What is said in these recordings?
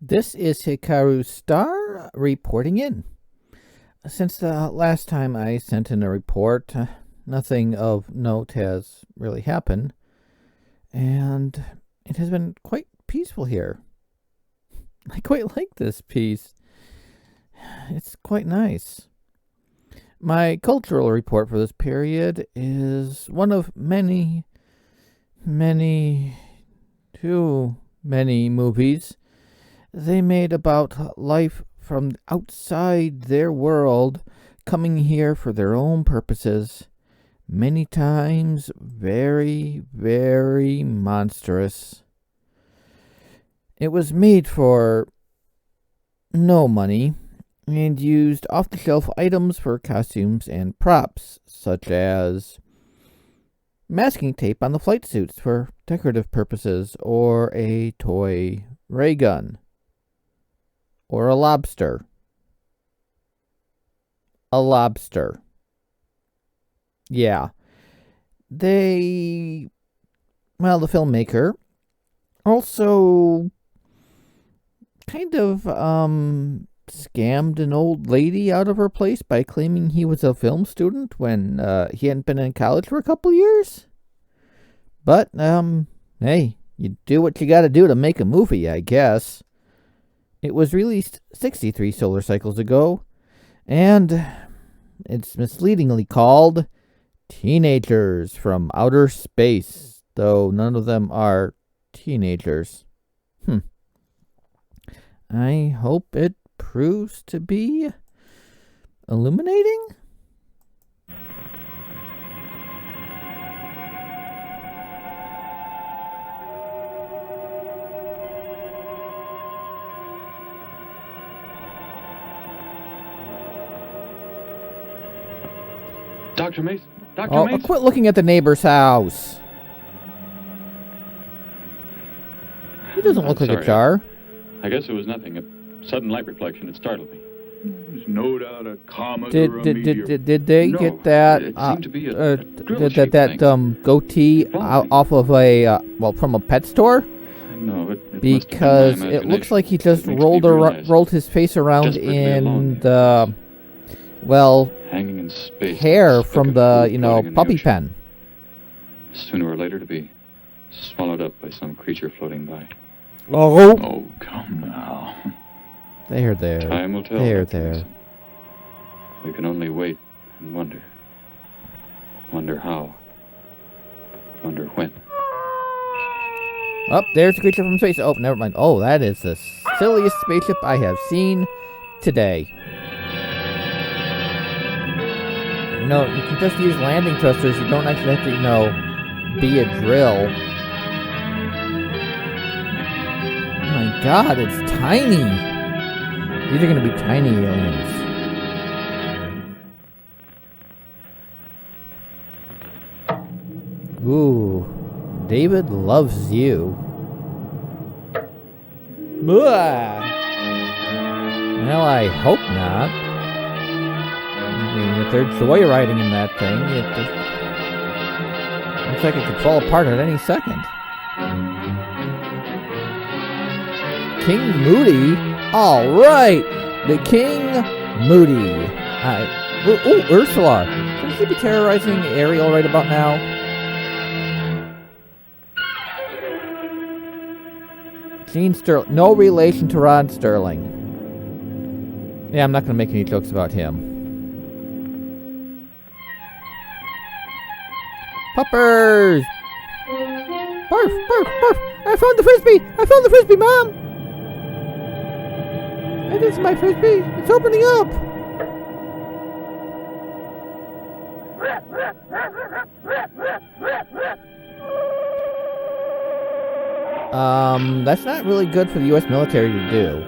This is Hikaru Starr reporting in. Since the last time I sent in a report, nothing of note has really happened, and it has been quite peaceful here. I quite like this piece. It's quite nice. My cultural report for this period is one of too many movies they made about life from outside their world, coming here for their own purposes, many times very, very monstrous. It was made for no money and used off-the-shelf items for costumes and props, such as masking tape on the flight suits for decorative purposes, or a toy ray gun, or a lobster. A lobster. Yeah. The filmmaker also kind of scammed an old lady out of her place by claiming he was a film student when he hadn't been in college for a couple years. But, hey, you do what you gotta do to make a movie, I guess. It was released 63 solar cycles ago, and it's misleadingly called Teenagers from Outer Space, though none of them are teenagers. I hope it proves to be illuminating? Dr. Mason? Dr. Mason? Quit looking at the neighbor's house. He doesn't look like a jar. I guess it was nothing. A sudden light reflection. It startled me. There's no doubt a comet or a meteor. Did they get that? It seemed to be a drill-shaped thing. Goatee off of from a pet store? No, it because must have been my it looks like he just It makes me realize rolled his face around desperately alone in the hanging in space, hair stuck from at the food floating in the puppy ocean. pen. Sooner or later to be swallowed up by some creature floating by. Oh, Oh, come now. there. Time will tell. There. Dr. Mason. We can only wait and wonder. Wonder how. Wonder when. Oh, there's a creature from space. Oh, never mind. Oh, that is the silliest spaceship I have seen today. You can just use landing thrusters. You don't actually have to, be a drill. Oh my god, it's tiny. These are going to be tiny aliens. Ooh, David loves you. Blah. Well, I hope not. I mean, if they're joyriding in that thing, it looks like it could fall apart at any second. King Moody? Alright! The King Moody. Ursula. Shouldn't she be terrorizing Ariel right about now? Gene Sterling. No relation to Rod Sterling. Yeah, I'm not going to make any jokes about him. Puppers! Barf, barf, barf! I found the frisbee, Mom! That is my frisbee. It's opening up. That's not really good for the U.S. military to do.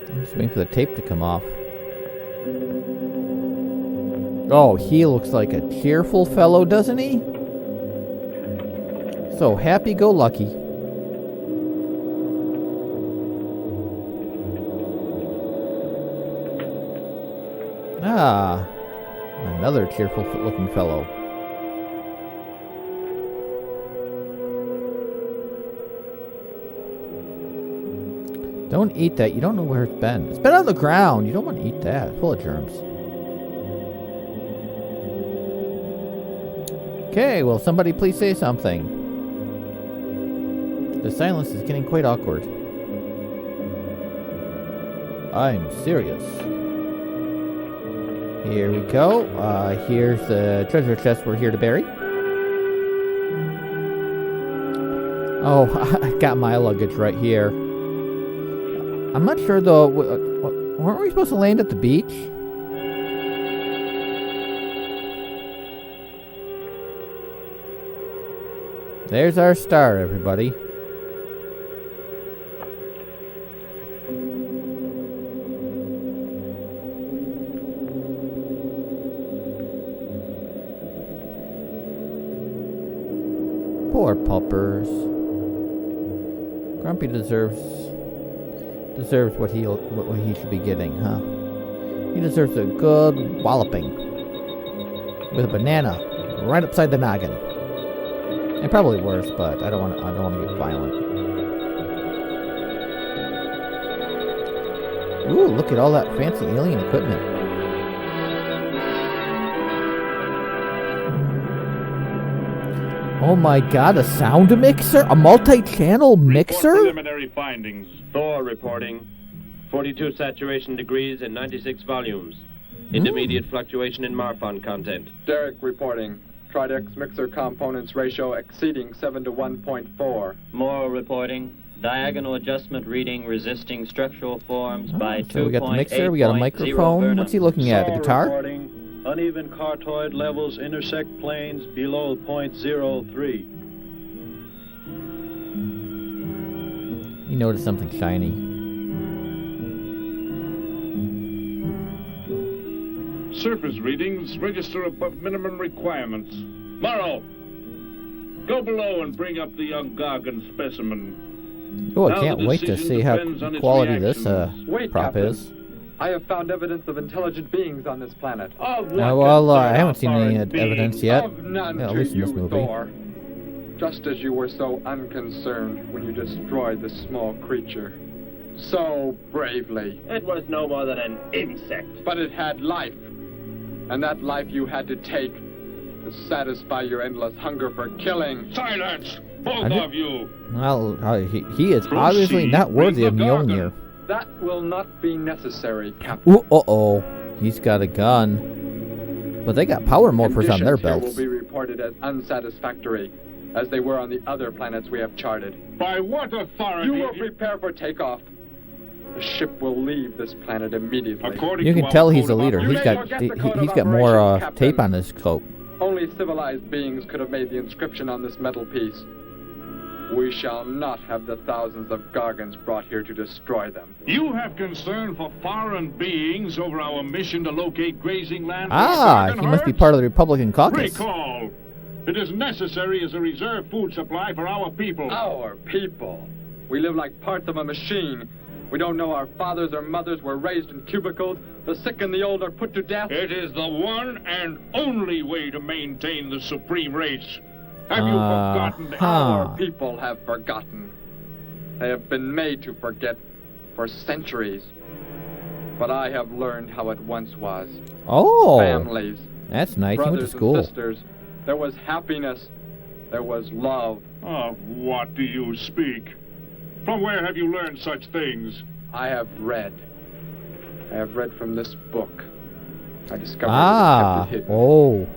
I'm just waiting for the tape to come off. Oh, he looks like a cheerful fellow, doesn't he? So happy-go-lucky. Ah, Another cheerful-looking fellow. Don't eat that. You don't know where it's been. It's been on the ground. You don't want to eat that. It's full of germs. Okay, will somebody please say something? The silence is getting quite awkward. I'm serious. Here we go. Here's the treasure chest we're here to bury. Oh, I got my luggage right here. I'm not sure though. Weren't we supposed to land at the beach? There's our Starr, everybody. Poor puppers. Grumpy deserves what he should be getting, huh? He deserves a good walloping with a banana right upside the noggin. And probably worse, but I don't want to get violent. Ooh, look at all that fancy alien equipment. Oh my god, a sound mixer? A multi-channel mixer? Preliminary findings. Thor reporting. 42 saturation degrees and 96 volumes. Intermediate fluctuation in Marfan content. Derrick reporting. Tridex mixer components ratio exceeding 7 to 1.4. Moral reporting. Diagonal adjustment reading resisting structural forms by 2.8. So we got the mixer, we got a microphone. What's he looking at? The guitar? Reporting. Uneven cartoid levels intersect planes below .03. He noticed something shiny. Surface readings register above minimum requirements. Morrow, go below and bring up the young Gargan specimen. Oh, I Now can't the wait to decision see how depends on its quality this Wait, prop Captain. is. I have found evidence of intelligent beings on this planet. I haven't seen any evidence yet. Of none Yeah, at to least in you, this movie. Thor. Just as you were so unconcerned when you destroyed the small creature. So bravely. It was no more than an insect. But it had life. And that life you had to take to satisfy your endless hunger for killing. Silence, both of you. Well, he is obviously not worthy of Mjolnir. That will not be necessary, Captain. Ooh, uh-oh. He's got a gun. But they got power morphers on their Conditions here belts. will be reported as unsatisfactory, as they were on the other planets we have charted. By what authority? You will prepare for takeoff. The ship will leave this planet immediately. According You to can our tell he's code a of leader. You He's may got forget the code he's of got more operation, Captain. tape on his coat. Only civilized beings could have made the inscription on this metal piece. We shall not have the thousands of Gargans brought here to destroy them. You have concern for foreign beings over our mission to locate grazing land. for Ah, Gargan he must be herds? part of the Republican caucus. Recall. It is necessary as a reserve food supply for our people. Our people. We live like parts of a machine. We don't know our fathers or mothers were raised in cubicles. The sick and the old are put to death. It is the one and only way to maintain the supreme race. Have you forgotten? Our people have forgotten. They have been made to forget for centuries. But I have learned how it once was. Oh, Families, that's nice. He went to brothers school. and sisters. There was happiness. There was love. Of what do you speak? From where have you learned such things? I have read. I have read from this book. I discovered Ah, it was kept hidden. oh,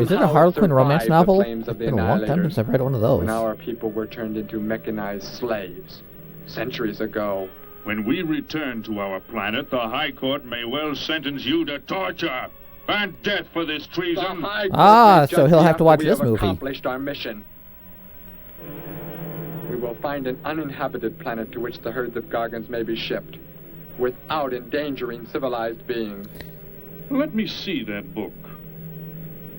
is it a Somehow Harlequin romance survived the novel? flames It's of the been a long time Annihilators. since I've read one of those. When our people were turned into mechanized slaves. Centuries ago. When we return to our planet, the High Court may well sentence you to torture and death for this The treason. High Court Ah, may so judge he'll me have to after watch we this have movie. accomplished our mission. We will find an uninhabited planet to which the herds of Gargans may be shipped, without endangering civilized beings. Let me see that book.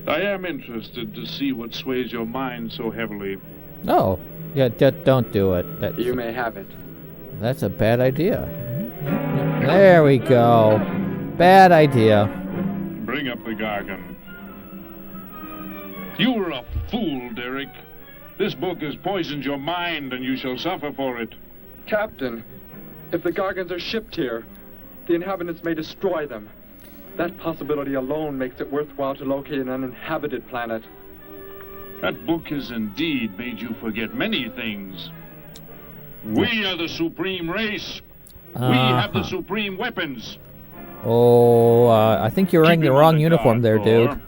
I am interested to see what sways your mind so heavily. No, yeah, don't do it. You may have it. That's a bad idea. There we go. Bad idea. Bring up the Gargan. You were a fool, Derrick. This book has poisoned your mind, and you shall suffer for it. Captain, if the Gargans are shipped here, the inhabitants may destroy them. That possibility alone makes it worthwhile to locate an uninhabited planet. That book has indeed made you forget many things. We are the supreme race. We have the supreme weapons. Oh, I think you're wearing the wrong uniform there, dude.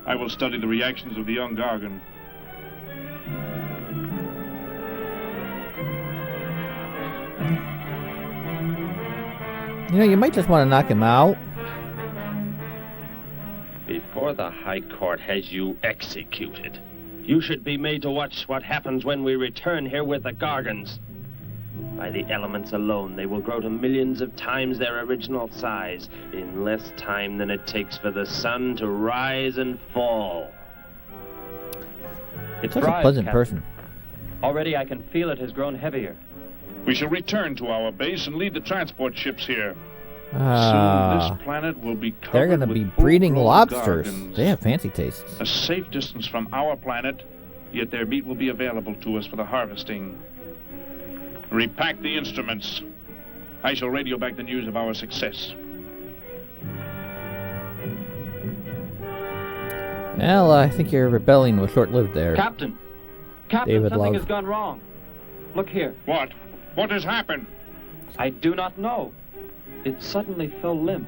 I will study the reactions of the young Gargan. You know, you might just want to knock him out. Before the High Court has you executed, you should be made to watch what happens when we return here with the Gargans. By the elements alone, they will grow to millions of times their original size in less time than it takes for the sun to rise and fall. It's Such a pleasant person. Already I can feel it has grown heavier. We shall return to our base and lead the transport ships here. Soon this planet will be covered they're going to be breeding lobsters. Gargans. They have fancy tastes. A safe distance from our planet, yet their meat will be available to us for the harvesting. Repack the instruments. I shall radio back the news of our success. Well, I think your rebellion was short-lived there. Captain, David something Love. has gone wrong. Look here. What? What has happened? I do not know. It suddenly fell limp,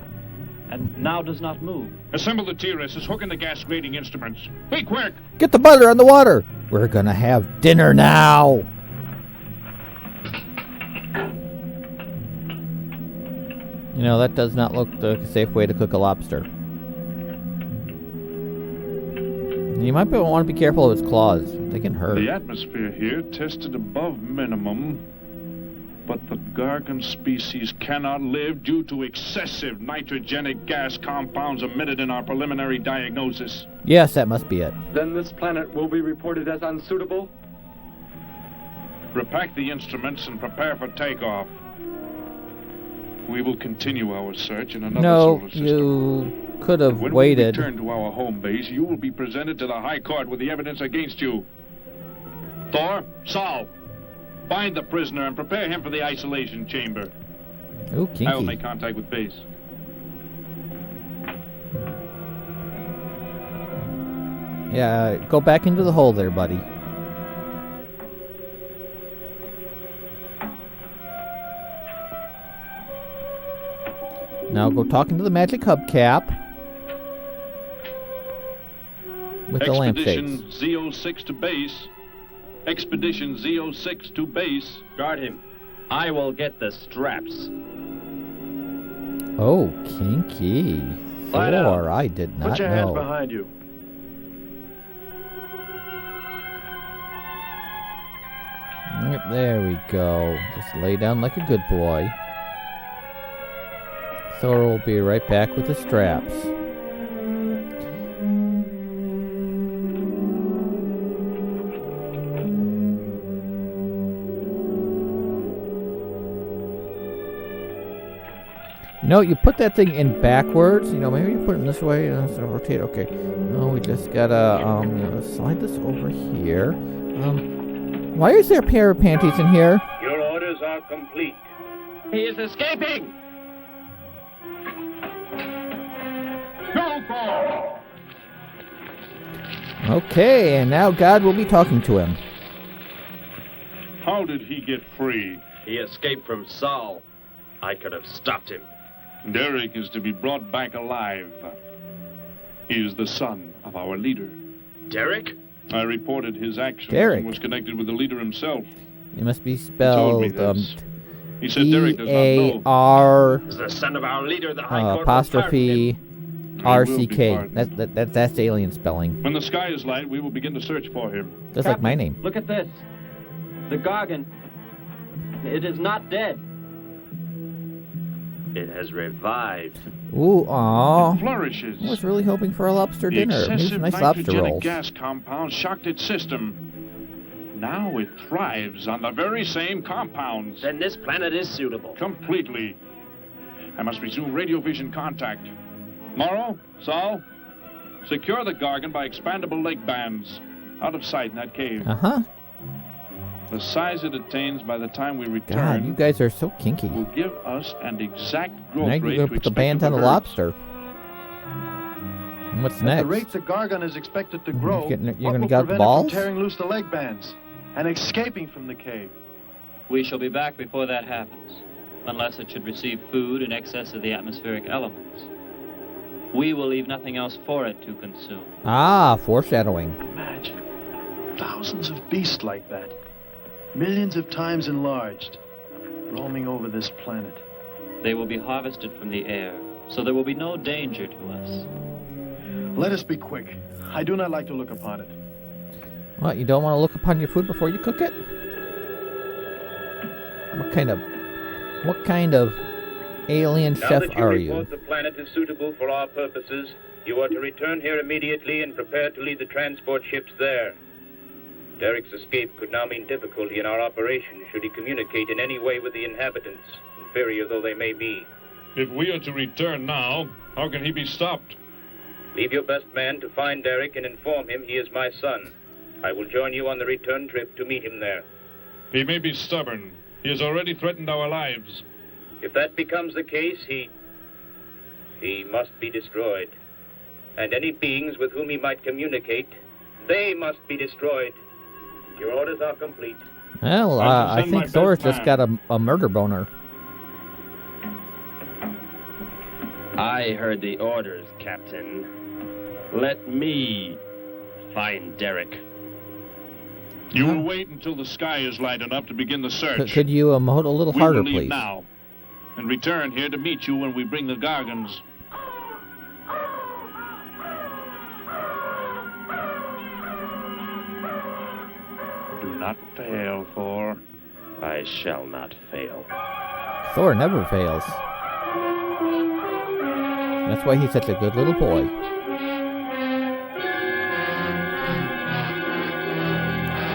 and now does not move. Assemble the TRSs, hook in the gas grading instruments. Be quick! Get the butter on the water! We're gonna have dinner now! You know, that does not look like a safe way to cook a lobster. You might want to be careful of its claws. They can hurt. The atmosphere here tested above minimum, but the Gargan species cannot live due to excessive nitrogenic gas compounds emitted in our preliminary diagnosis. Yes, that must be it. Then this planet will be reported as unsuitable? Repack the instruments and prepare for takeoff. We will continue our search in another solar system. You could have when waited. we return to our home base, you will be presented to the High Court with the evidence against you. Thor, Saul, find the prisoner and prepare him for the isolation chamber. Ooh, kinky. I will make contact with base. Yeah, go back into the hole there, buddy. Now go talk into the magic hubcap with the lampshades. Expedition Z06 to base. Expedition Z06 to base. Guard him. I will get the straps. Oh, kinky. Lie down. Thor, I did not Put your know. hands behind you. Yep, there we go. Just lay down like a good boy. Thor will be right back with the straps. You know, you put that thing in backwards. You know, maybe you put it in this way. So rotate. Okay. No, we just gotta you know, slide this over here. Why is there a pair of panties in here? Your orders are complete. He is escaping! Go, Thor! Okay, and now God will be talking to him. How did he get free? He escaped from Saul. I could have stopped him. Derrick is to be brought back alive. He is the son of our leader. Derrick? I reported his actions Derrick. and was connected with the leader himself. It must be He told me spelled this. He said Derrick does not know. D-A-R Is the son of our leader, the High Court apostrophe He will be R-C-K. pardoned. That's alien spelling. When the sky is light, we will begin to search for him. Just like my name. Look at this. The Gargan. It is not dead. It has revived. Ooh, aw. It flourishes. I was really hoping for a lobster The dinner. Maybe excessive some nice lobster nitrogenic rolls. gas compound shocked its system. Now it thrives on the very same compounds. Then this planet is suitable. Completely. I must resume radio vision contact. Morrow, Saul, secure the Gargan by expandable leg bands out of sight in that cave. Uh-huh. The size it attains by the time we God, return you guys are so kinky. will give us an exact growth Now rate you're to going to put the expect band of on the herds. lobster. And what's At next? the rate the Gargan is expected to grow, You're what gonna will get prevent balls? it from tearing loose the leg bands and escaping from the cave? We shall be back before that happens, unless it should receive food in excess of the atmospheric elements. We will leave nothing else for it to consume. Ah, foreshadowing. Imagine thousands of beasts like that, millions of times enlarged, roaming over this planet. They will be harvested from the air, so there will be no danger to us. Let us be quick. I do not like to look upon it. What, you don't want to look upon your food before you cook it? What kind of alien chef are you? The planet is suitable for our purposes. You are to return here immediately and prepare to lead the transport ships there. Derrick's escape could now mean difficulty in our operation should he communicate in any way with the inhabitants, inferior though they may be. If we are to return now, how can he be stopped? Leave your best man to find Derrick and inform him he is my son. I will join you on the return trip to meet him there. He may be stubborn. He has already threatened our lives. If that becomes the case, he must be destroyed. And any beings with whom he might communicate, they must be destroyed. Your orders are complete. Well, I think Thor's just got a murder boner. I heard the orders, Captain. Let me find Derrick. You will wait until the sky is light enough to begin the search. Could you emote a little We harder, will leave please? now and return here to meet you when we bring the Gargans. Do not fail, Thor. I shall not fail. Thor never fails. That's why he's such a good little boy.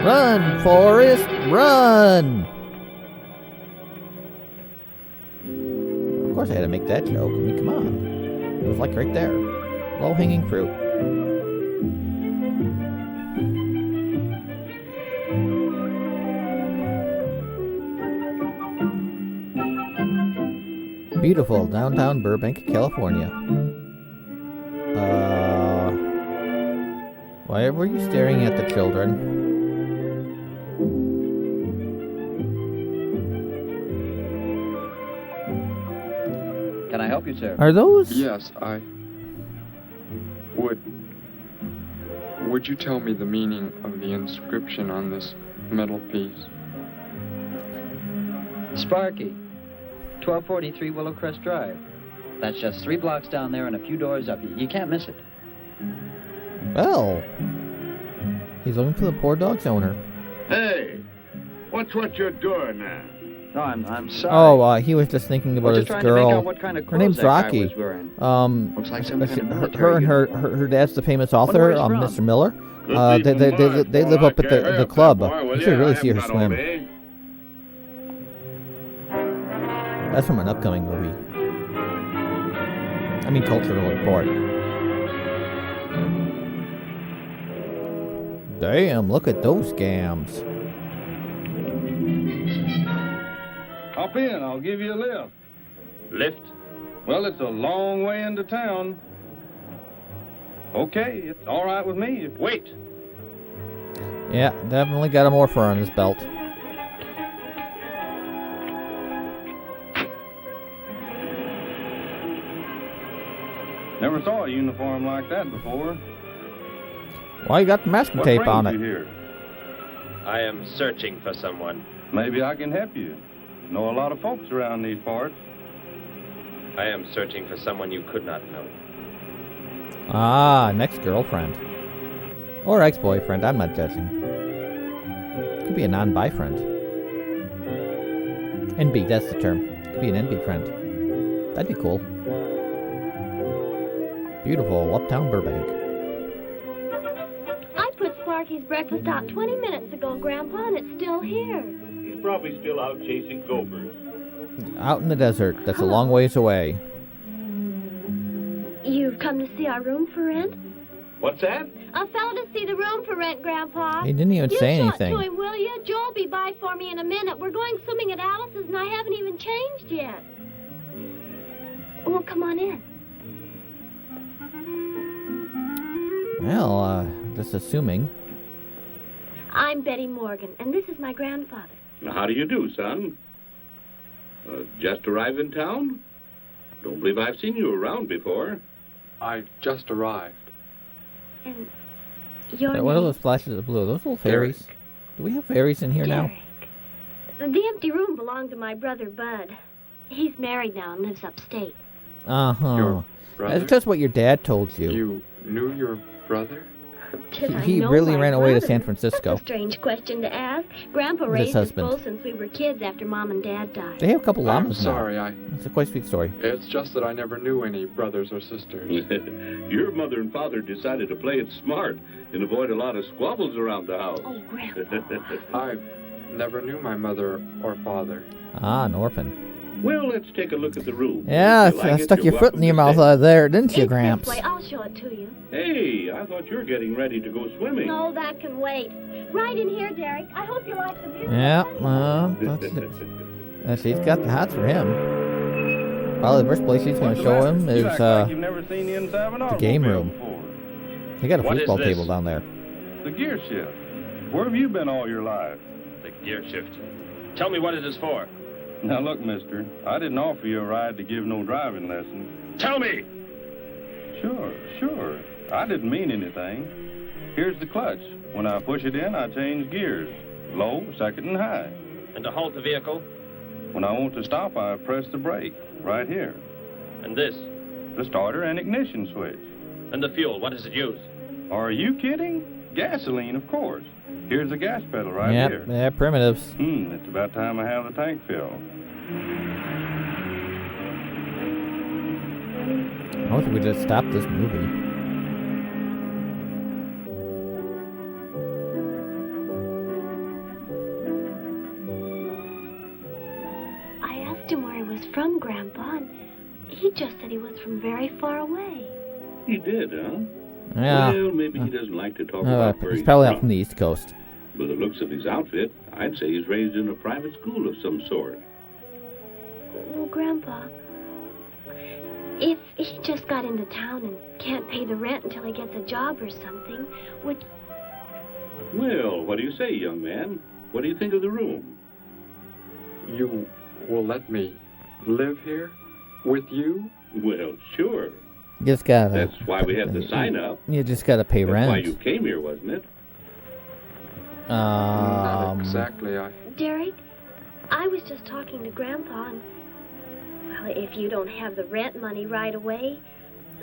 Run, Forrest, run! Of course I had to make that joke. I mean, come on. It was like right there. Low-hanging fruit. Beautiful downtown Burbank, California. Why were you staring at the children? Can I help you, sir? Are those? Yes, I would. Would you tell me the meaning of the inscription on this metal piece? Sparky, 1243 Willowcrest Drive. That's just 3 blocks down there and a few doors up. You can't miss it. Well, he's looking for the poor dog's owner. Hey, watch what you're doing now. No, I'm sorry. Oh, he was just thinking about We're his just trying to make girl. out what kind of Her name's clothes that guy Rocky. was wearing. Looks like some kind of Her military and her dad's the famous author, where he's from. Mr. Miller. Good They people mind, they live boy. up at Hurry the up club. there, boy, will You should ya? really I see her haven't got all swim. day. That's from an upcoming movie. I mean, cultural report. Damn, look at those scams. Hop in, I'll give you a lift. Lift? Well, it's a long way into town. Okay, it's all right with me. Wait! Yeah, definitely got a morpher on his belt. Never saw a uniform like that before. Why you got the masking What tape brings on you it? here? I am searching for someone. Maybe I can help you. Know a lot of folks around these parts. I am searching for someone you could not know. Ah, next girlfriend. Or ex-boyfriend, I'm not judging. Could be a non-bi friend. NB, that's the term. Could be an NB friend. That'd be cool. Beautiful, uptown Burbank. I put Sparky's breakfast out 20 minutes ago, Grandpa, and it's still here. He's probably still out chasing gophers. Out in the desert, that's a long ways away. You've come to see our room for rent? What's that? A fellow to see the room for rent, Grandpa. He didn't even say You anything. talk to him, will you? Joe'll be by for me in a minute. We're going swimming at Alice's, and I haven't even changed yet. Well, come on in. Well, just assuming. I'm Betty Morgan, and this is my grandfather. How do you do, son? Just arrived in town? Don't believe I've seen you around before. I just arrived. And your What are name? those flashes of blue? Are those little fairies? Derrick. Do we have fairies in here now? Derrick. The empty room belonged to my brother, Bud. He's married now and lives upstate. Uh-huh. Your brother? That's just what your dad told you. You knew your brother? Did I He know really my ran away to brother? San Francisco. That's a strange question to ask. Grandpa With his raised us husband. both since we were kids after Mom and Dad died. They have a couple I'm llamas sorry, now. It's a quite sweet story. It's just that I never knew any brothers or sisters. Your mother and father decided to play it smart and avoid a lot of squabbles around the house. Oh, Grandpa. I never knew my mother or father. Ah, an orphan. Well, let's take a look at the room. Yeah, If you like it, stuck you're your foot in welcome your to mouth stay. there, didn't you, It's Gramps? this way. I'll show it to you. Hey, I thought you were getting ready to go swimming. No, that can wait. Right in here, Derrick. I hope you like the view. Yeah, well, she's got the hots for him. Probably the first place she's going to show him is You've never seen the inside of an the game automobile room. before. They got a What is football this? table down there. The gear shift. Where have you been all your life? The gear shift. Tell me what it is for. Now look, mister, I didn't offer you a ride to give no driving lesson. Tell me! Sure. I didn't mean anything. Here's the clutch. When I push it in, I change gears. Low, second, and high. And to halt the vehicle? When I want to stop, I press the brake, right here. And this? The starter and ignition switch. And the fuel, what does it use? Are you kidding? Gasoline, of course. Here's the gas pedal right Yep, here. yeah, primitives. It's about time I have the tank filled. I wish we just stopped this movie. I asked him where he was from, Grandpa, and he just said he was from very far away. He did, huh? Yeah. Well, maybe he doesn't like to talk about where He's he's probably out from. from the East Coast. By the looks of his outfit, I'd say he's raised in a private school of some sort. Well, Grandpa, if he just got into town and can't pay the rent until he gets a job or something, would... Well, what do you say, young man? What do you think of the room? You will let me live here with you? Well, sure. You just gotta. That's why we have the sign up. You just gotta pay That's rent. why you came here, wasn't it? Not exactly. Derrick, I was just talking to Grandpa, and... Well, if you don't have the rent money right away,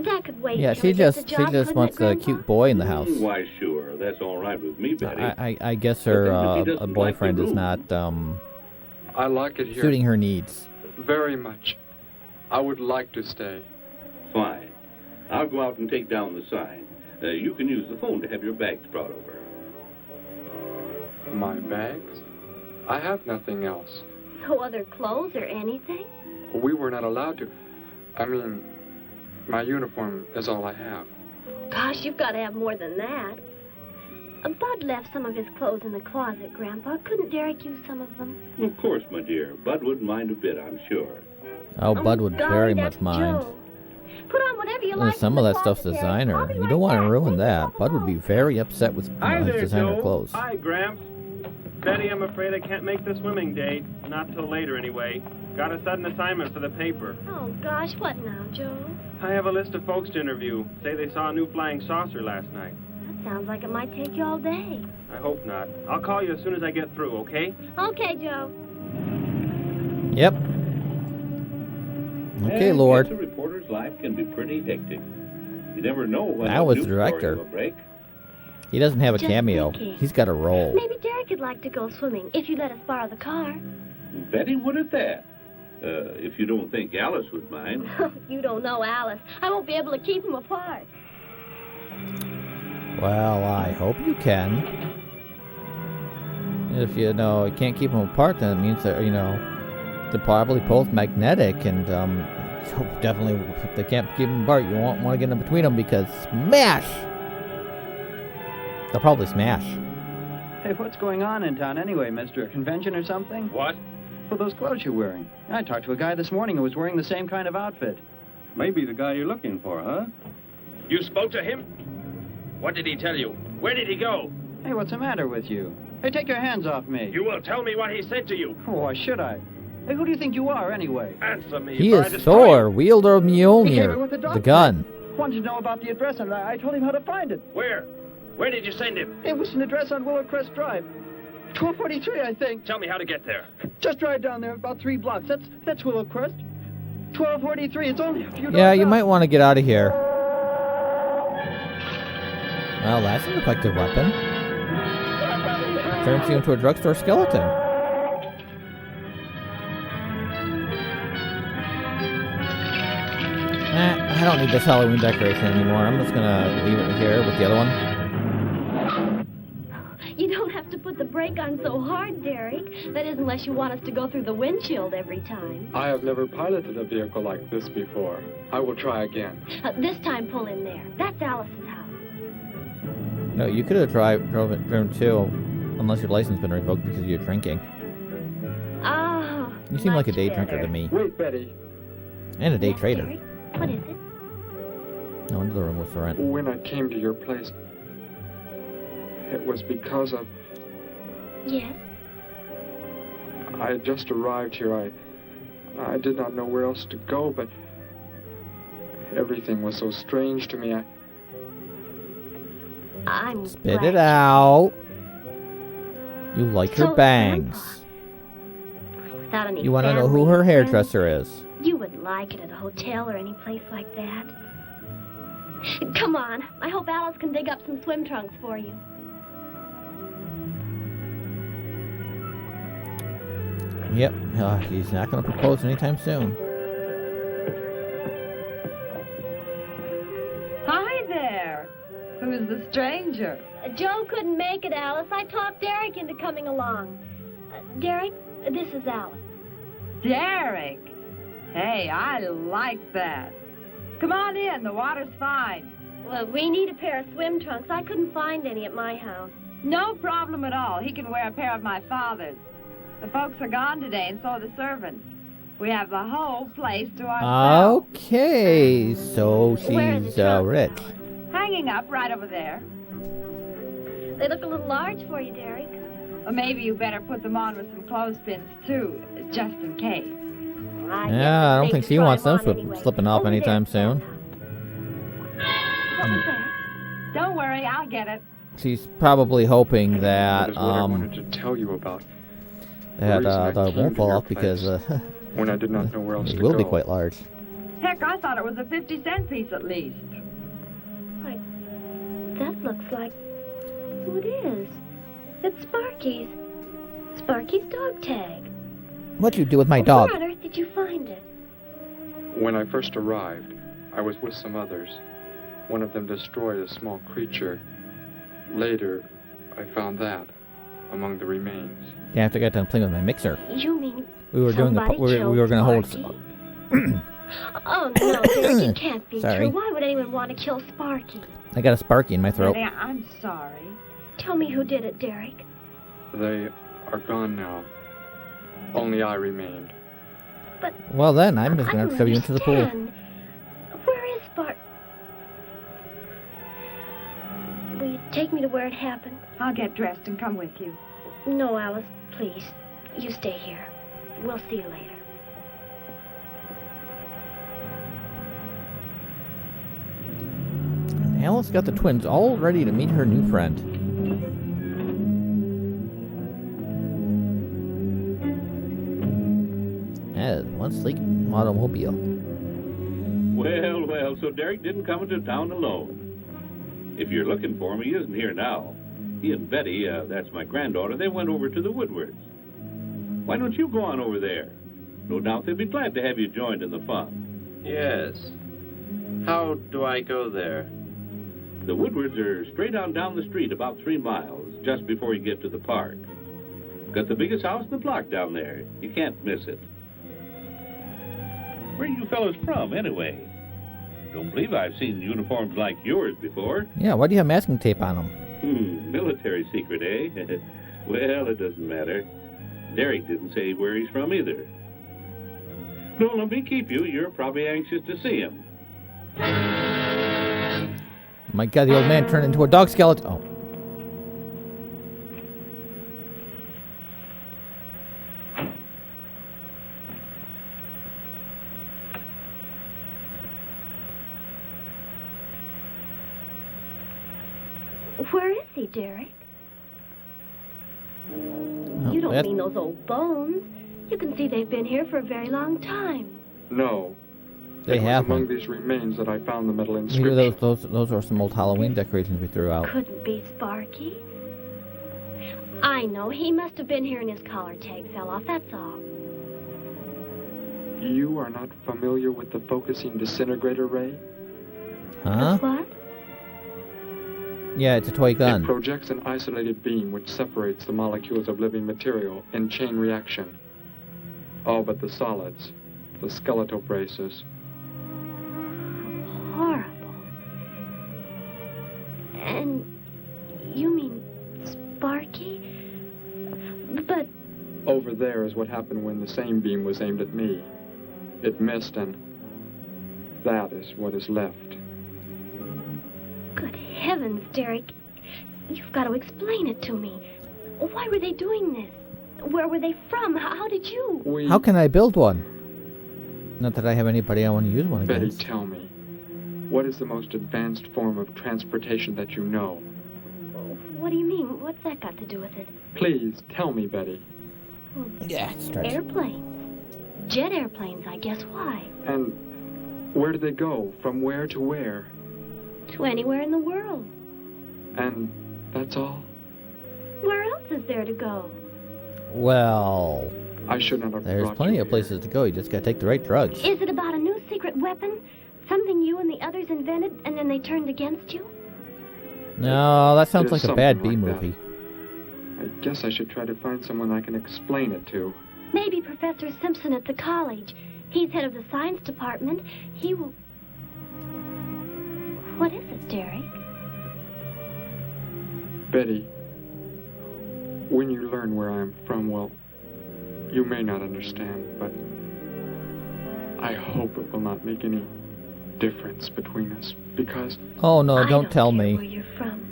that could wait Yeah, till she he gets just a job, couldn't wants it, a Grandpa? cute boy in the house. Why, sure. That's all right with me, Betty. I guess her But then if he doesn't like boyfriend the is room- not I like it here suiting her needs. very much. I would like to stay. Fine. I'll go out and take down the sign. You can use the phone to have your bags brought over. My bags? I have nothing else. No other clothes or anything? We were not allowed to. I mean, my uniform is all I have. Gosh, you've got to have more than that. Bud left some of his clothes in the closet, Grandpa. Couldn't Derrick use some of them? Of course, my dear. Bud wouldn't mind a bit, I'm sure. Oh, Bud would golly, very that's much mind. Joe. Put on whatever you like. Some in of the that stuff's closet, Derrick. designer. I'll be You right don't want to back. ruin that. Bud would be very upset with Hi his there, designer Joe. clothes. Hi, Gramps. Betty, I'm afraid I can't make the swimming date. Not till later, anyway. Got a sudden assignment for the paper. Oh, gosh, what now, Joe? I have a list of folks to interview. Say they saw a new flying saucer last night. That sounds like it might take you all day. I hope not. I'll call you as soon as I get through, okay? Okay, Joe. Yep. Okay, And Lord. yes, a reporter's life can be pretty hectic. You never know when That a was news the director. story will break. He doesn't have a Just cameo. thinking. He's got a role. Maybe Derrick would like to go swimming if you let us borrow the car. Betty would at that. If you don't think Alice would mind. You don't know Alice. I won't be able to keep them apart. Well, I hope you can. If you can't keep them apart, then it means that they're probably both magnetic, and So definitely, if they can't keep them apart, you won't want to get in between them because smash! They'll probably smash. Hey, what's going on in town anyway, mister? A convention or something? What? For those clothes you're wearing. I talked to a guy this morning who was wearing the same kind of outfit. Maybe the guy you're looking for, huh? You spoke to him? What did he tell you? Where did he go? Hey, what's the matter with you? Hey, take your hands off me. You will tell me what he said to you. Oh, why should I? Hey, who do you think you are, anyway? Answer me. He or I is destroy Thor, you. wielder of He came in Mjolnir, with the gun. Wanted to know about the address, and I told him how to find it. Where? Where did you send him? It was an address on Willow Crest Drive. 1243, I think. Tell me how to get there. Just drive down there about 3 blocks. That's Willow Crest. 1243. It's only a few doors Yeah, you out. might want to get out of here. Well, that's an effective weapon. Turns you into a drugstore skeleton. I don't need this Halloween decoration anymore. I'm just gonna leave it here with the other one. You don't have to put the brake on so hard, Derrick. That is, unless you want us to go through the windshield every time. I have never piloted a vehicle like this before. I will try again. This time, pull in there. That's Alice's house. No, you could have driven too, unless your license been revoked because you're drinking. Oh, You seem like a day better. drinker to me. Wait, Betty. And a day Yes, trader. Derrick? What is it? No wonder the room was for rent. When I came to your place, it was because of... Yes. I had just arrived here. I did not know where else to go, but Everything was so strange to me. I'm Spit it out. You like her So, bangs. without any You want to know family who her or hairdresser is. friends. You wouldn't like it at a hotel or any place like that. Come on. I hope Alice can dig up some swim trunks for you. Yep, he's not going to propose anytime soon. Hi there. Who's the stranger? Joe couldn't make it, Alice. I talked Derrick into coming along. Derrick, this is Alice. Derrick. Hey, I like that. Come on in. The water's fine. Well, we need a pair of swim trunks. I couldn't find any at my house. No problem at all. He can wear a pair of my father's. The folks are gone today, and so are the servants. We have the whole place to ourselves. Okay, so she's rich. Hanging up right over there. They look a little large for you, Derrick. Or maybe you better put them on with some clothespins, too, just in case. Yeah, I don't think she wants them slipping off anytime soon. What was that? Don't worry, I'll get it. She's probably hoping that That is what I wanted to tell you about. that reason I that came won't to fall your off because when I did not know where else it to will go. be quite large. Heck, I thought it was a 50-cent piece at least. Why, that looks like... Who it is? It's Sparky's. Sparky's dog tag. What'd you do with my dog? Where on earth did you find it? When I first arrived, I was with some others. One of them destroyed a small creature. Later, I found that among the remains. Yeah, after I got done playing with my mixer, You mean we were doing somebody we were going to hold. Oh, no, Derrick, it can't be Sorry. true. Why would anyone want to kill Sparky? I got a Sparky in my throat. Betty, I'm sorry. Tell me who did it, Derrick. They are gone now. Only I remained. But Well then, I'm just I going to don't shove you into the pool. understand. Where is Spark? Will you take me to where it happened? I'll get dressed and come with you. No, Alice, please. You stay here. We'll see you later. Alice got the twins all ready to meet her new friend. That is one sleek automobile. Well, well, so Derrick didn't come into town alone. If you're looking for him, he isn't here now. He and Betty, that's my granddaughter, they went over to the Woodwards. Why don't you go on over there? No doubt they'd be glad to have you joined in the fun. Yes. How do I go there? The Woodwards are straight on down the street about 3 miles, just before you get to the park. Got the biggest house in the block down there. You can't miss it. Where are you fellas from, anyway? Don't believe I've seen uniforms like yours before. Yeah, why do you have masking tape on them? Military secret, eh? Well, it doesn't matter. Derrick didn't say where he's from either. Don't let me keep you. You're probably anxious to see him. My God, the old man turned into a dog skeleton. Oh. Where is he, Derrick? You don't mean those old bones. You can see they've been here for a very long time. No. They have. haven't. Among these remains that I found the metal inscription. Those are some old Halloween decorations we threw out. Couldn't be Sparky. I know. He must have been here and his collar tag fell off, that's all. You are not familiar with the focusing disintegrator ray? Huh? What? Yeah, it's a toy gun. It projects an isolated beam which separates the molecules of living material in chain reaction. All but the solids, the skeletal braces. Horrible. And you mean Sparky? But... Over there is what happened when the same beam was aimed at me. It missed, and that is what is left. Good heavens, Derrick. You've got to explain it to me. Why were they doing this? Where were they from? How did you? How can I build one? Not that I have anybody I want to use one Betty, against. tell me, what is the most advanced form of transportation that you know? What do you mean? What's that got to do with it? Please, tell me, Betty. Well, yeah, stretch. Airplanes. Jet airplanes, I guess. Why? And where do they go? From where to where? To anywhere in the world. And that's all? Where else is there to go? Well, I should not have there's brought plenty you of places to go. You just gotta take the right drugs. Is it about a new secret weapon? Something you and the others invented and then they turned against you? No, that sounds It like is a bad something B like that. movie. I guess I should try to find someone I can explain it to. Maybe Professor Simpson at the college. He's head of the science department. He will... What is it, Derrick? Betty, when you learn where I'm from, well, you may not understand, but I hope it will not make any difference between us, because... Oh, no, don't tell care me. Where you're from.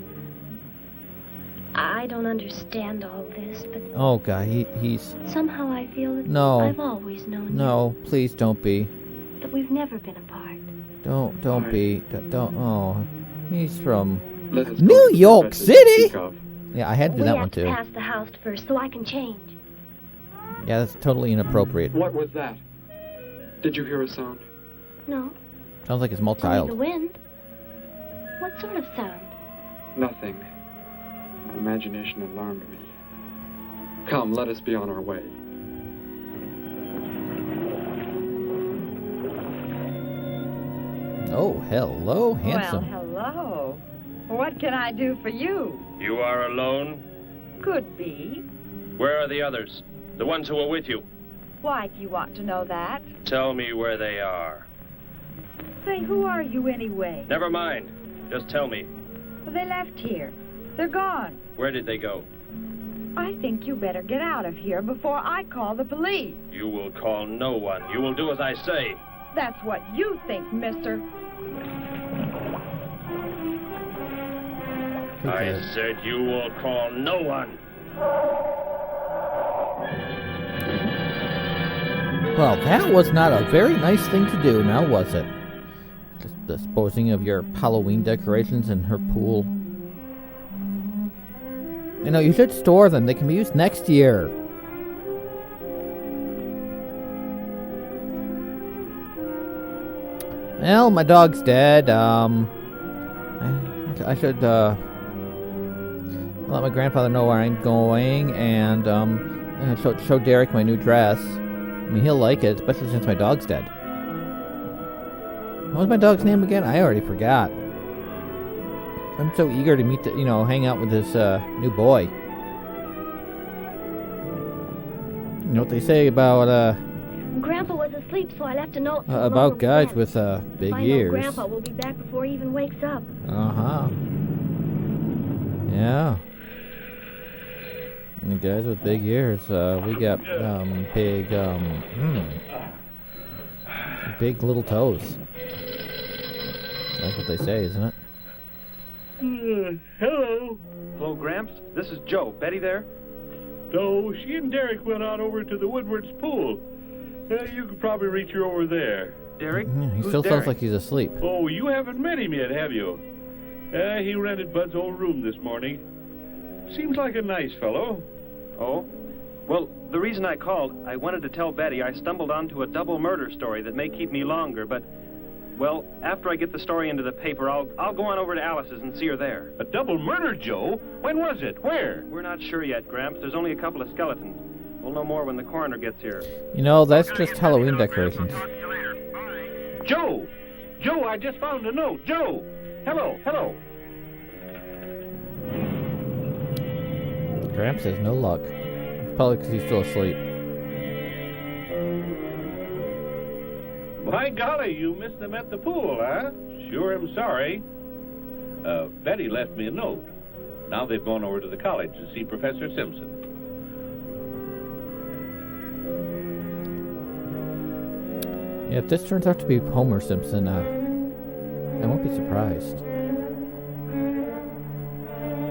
I don't understand all this, but Oh, God, he's... somehow I feel that No. I've always known No, please don't be. you, that we've never been apart. Don't be. Don't. Oh, he's from Let us go New to the York professor to City. speak of. Yeah, I had to do We that have one to too. pass the house first so I can change. Yeah, that's totally inappropriate. What was that? Did you hear a sound? No, Sounds like a small only child. the wind. What sort of sound? Nothing. My imagination alarmed me. Come, let us be on our way. Oh, hello, handsome. Well, hello. What can I do for you? You are alone? Could be. Where are the others? The ones who were with you? Why do you want to know that? Tell me where they are. Say, who are you anyway? Never mind. Just tell me. Well, they left here. They're gone. Where did they go? I think you better get out of here before I call the police. You will call no one. You will do as I say. That's what you think, mister. I said you will call no one. Well, that was not a very nice thing to do, now was it? Just disposing of your Halloween decorations in her pool. You know, you should store them. They can be used next year. Well, my dog's dead. I should let my grandfather know where I'm going, and show Derrick my new dress. I mean, he'll like it, especially since my dog's dead. What was my dog's name again? I already forgot. I'm so eager to meet hang out with this new boy. You know what they say about Grandpa was was asleep, so I left a note. About guys with big I ears. know Grandpa will be back before he even wakes up. Yeah. And the guys with big ears, we got big little toes. That's what they say, isn't it? Hello. Hello, Gramps. This is Joe. Betty there? No, she and Derrick went out over to the Woodward's pool. You could probably reach her over there. Derrick? He still sounds like he's asleep. Oh, you haven't met him yet, have you? He rented Bud's old room this morning. Seems like a nice fellow. Oh? Well, the reason I called, I wanted to tell Betty I stumbled onto a double murder story that may keep me longer, but, well, after I get the story into the paper, I'll go on over to Alice's and see her there. A double murder, Joe? When was it? Where? We're not sure yet, Gramps. There's only a couple of skeletons. We'll know more when the coroner gets here. You know, that's just Halloween decorations. Joe! Joe, I just found a note. Joe! Hello. Gramps has no luck. It's probably because he's still asleep. My golly, you missed them at the pool, huh? Sure am sorry. Betty left me a note. Now they've gone over to the college to see Professor Simpson. Yeah, if this turns out to be Homer Simpson, I won't be surprised.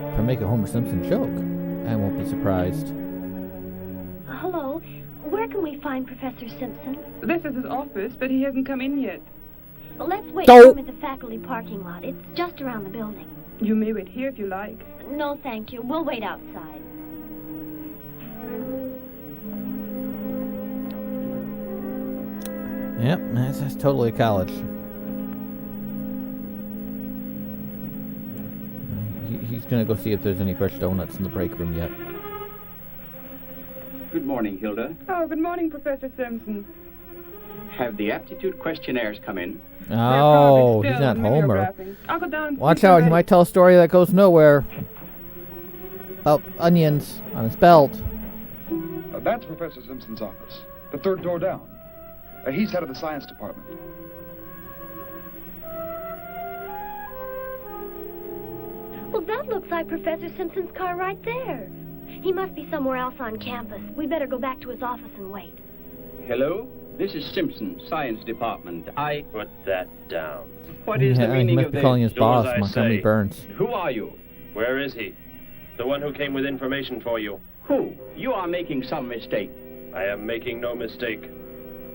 If I make a Homer Simpson joke, I won't be surprised. Hello. Where can we find Professor Simpson? This is his office, but he hasn't come in yet. Well, let's wait for him at the faculty parking lot. It's just around the building. You may wait here if you like. No, thank you. We'll wait outside. Yep, that's totally college. He's gonna go see if there's any fresh donuts in the break room yet. Good morning, Hilda. Oh, good morning, Professor Simpson. Have the aptitude questionnaires come in? Oh, he's not Homer. I'll go down and Watch out, he might tell a story that goes nowhere. Oh, onions on his belt. That's Professor Simpson's office. The third door down. He's head of the science department. Well, that looks like Professor Simpson's car right there. He must be somewhere else on campus. We better go back to his office and wait. Hello? This is Simpson, science department. Put that down. What is the meaning he must of be this? calling his Do boss, as I Montgomery say. Burns. Who are you? Where is he? The one who came with information for you. Who? You are making some mistake. I am making no mistake.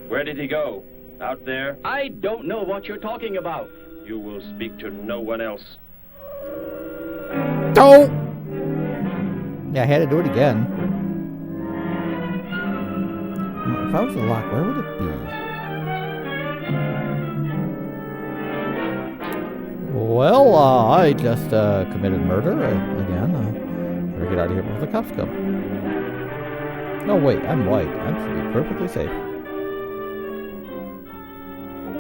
Where did he go? Out there? I don't know what you're talking about. You will speak to no one else. Oh! Yeah, I had to do it again. If I was a lock, where would it be? Well, I just committed murder again. Better get out of here before the cops come. No, wait, I'm white. I should be perfectly safe.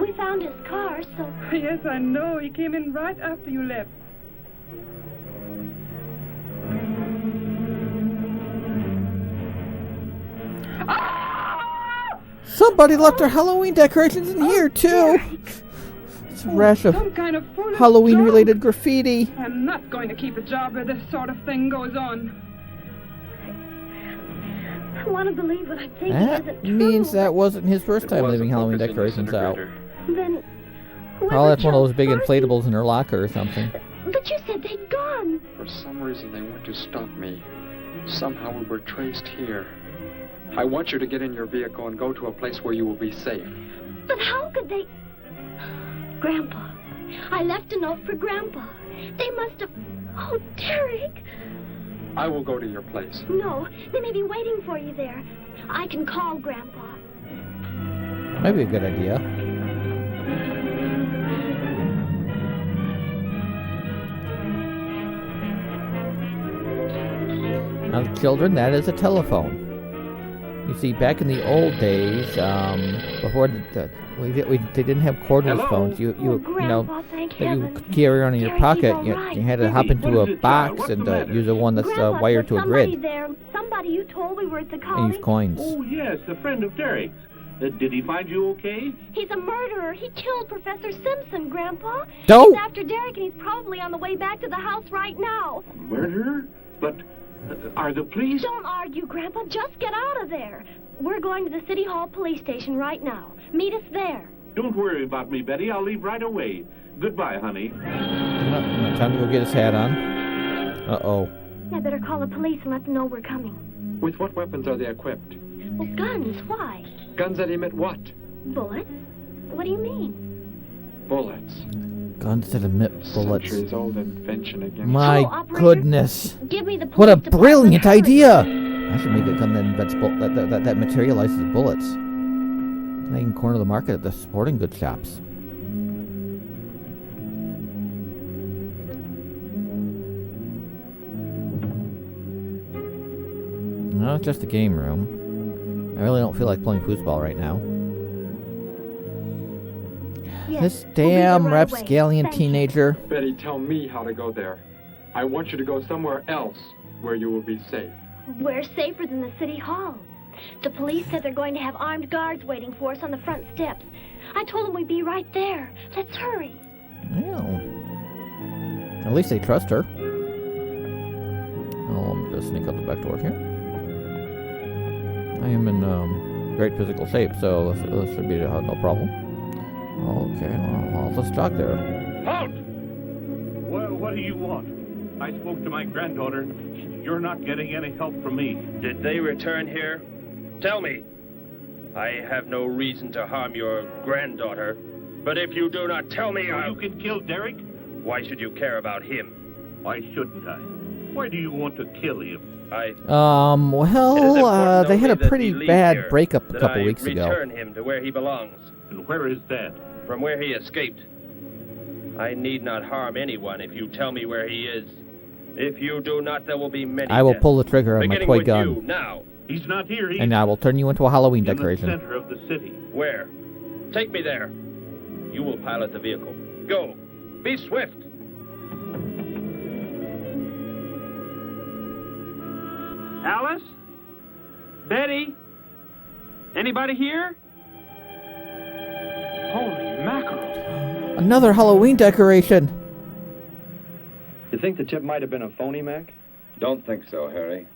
We found his car, so... Yes, I know. He came in right after you left. Somebody left their Halloween decorations in here, too! It's a rash of Some kind of foolish Halloween-related graffiti. I'm not going to keep a job where this sort of thing goes on. I want to believe what I'm thinking That isn't true. means that wasn't his first time leaving Halloween decorations out. Then... Probably that's one of those big inflatables in her locker or something. But you said they'd gone. For some reason, they want to stop me. Somehow we were traced here. I want you to get in your vehicle and go to a place where you will be safe. But how could they... Grandpa. I left a note for Grandpa. They must have... Oh, Derrick. I will go to your place. No, they may be waiting for you there. I can call Grandpa. Might be a good idea. Now, children, that is a telephone. You see, back in the old days, before they didn't have cordless phones. You that you could carry around in your pocket. You had to hop into a box and use the one that's wired to a grid. Somebody you told we were at the college. And use coins. Oh, yes, a friend of Derrick's. Did he find you okay? He's a murderer. He killed Professor Simpson, Grandpa. No. He's after Derrick, and he's probably on the way back to the house right now. Murderer? But are the police? Don't argue, Grandpa. Just get out of there. We're going to the City Hall police station right now. Meet us there. Don't worry about me, Betty. I'll leave right away. Goodbye, honey. Time to go get his hat on. Uh-oh. I better call the police and let them know we're coming. With what weapons are they equipped? Well, guns. Why? Guns that emit what? Bullets? What do you mean? Bullets. Guns that emit bullets. Centuries-old invention again. My goodness. Give me the What a police brilliant department. idea! I should make a gun that invents that materializes bullets. Then I can corner the market at the sporting goods shops. No, it's just a game room. I really don't feel like playing foosball right now. Yes, This we'll be there damn right away. rapscallion Thank you. teenager. Betty, tell me how to go there. I want you to go somewhere else where you will be safe. We're safer than the City Hall. The police said they're going to have armed guards waiting for us on the front steps. I told them we'd be right there. Let's hurry. Well, at least they trust her. Oh, let me just sneak out the back door here. I am in great physical shape, so this should be no problem. Okay, well, let's jog there. Halt! What do you want? I spoke to my granddaughter. You're not getting any help from me. Did they return here? Tell me. I have no reason to harm your granddaughter, but if you do not tell me, You can kill Derrick? Why should you care about him? Why shouldn't I? Why do you want to kill him? Well, they had a pretty bad here, breakup a that couple I weeks ago. return him to where he belongs. And where is that? From where he escaped. I need not harm anyone if you tell me where he is. If you do not, there will be many I will deaths. pull the trigger on my Beginning toy with gun. You, now. He's not here. He's And I will turn you into a Halloween in decoration. the center of the city. Where? Take me there. You will pilot the vehicle. Go. Be swift. Alice? Betty? Anybody here? Holy mackerel. Another Halloween decoration. You think the tip might have been a phony, Mac? Don't think so, Harry.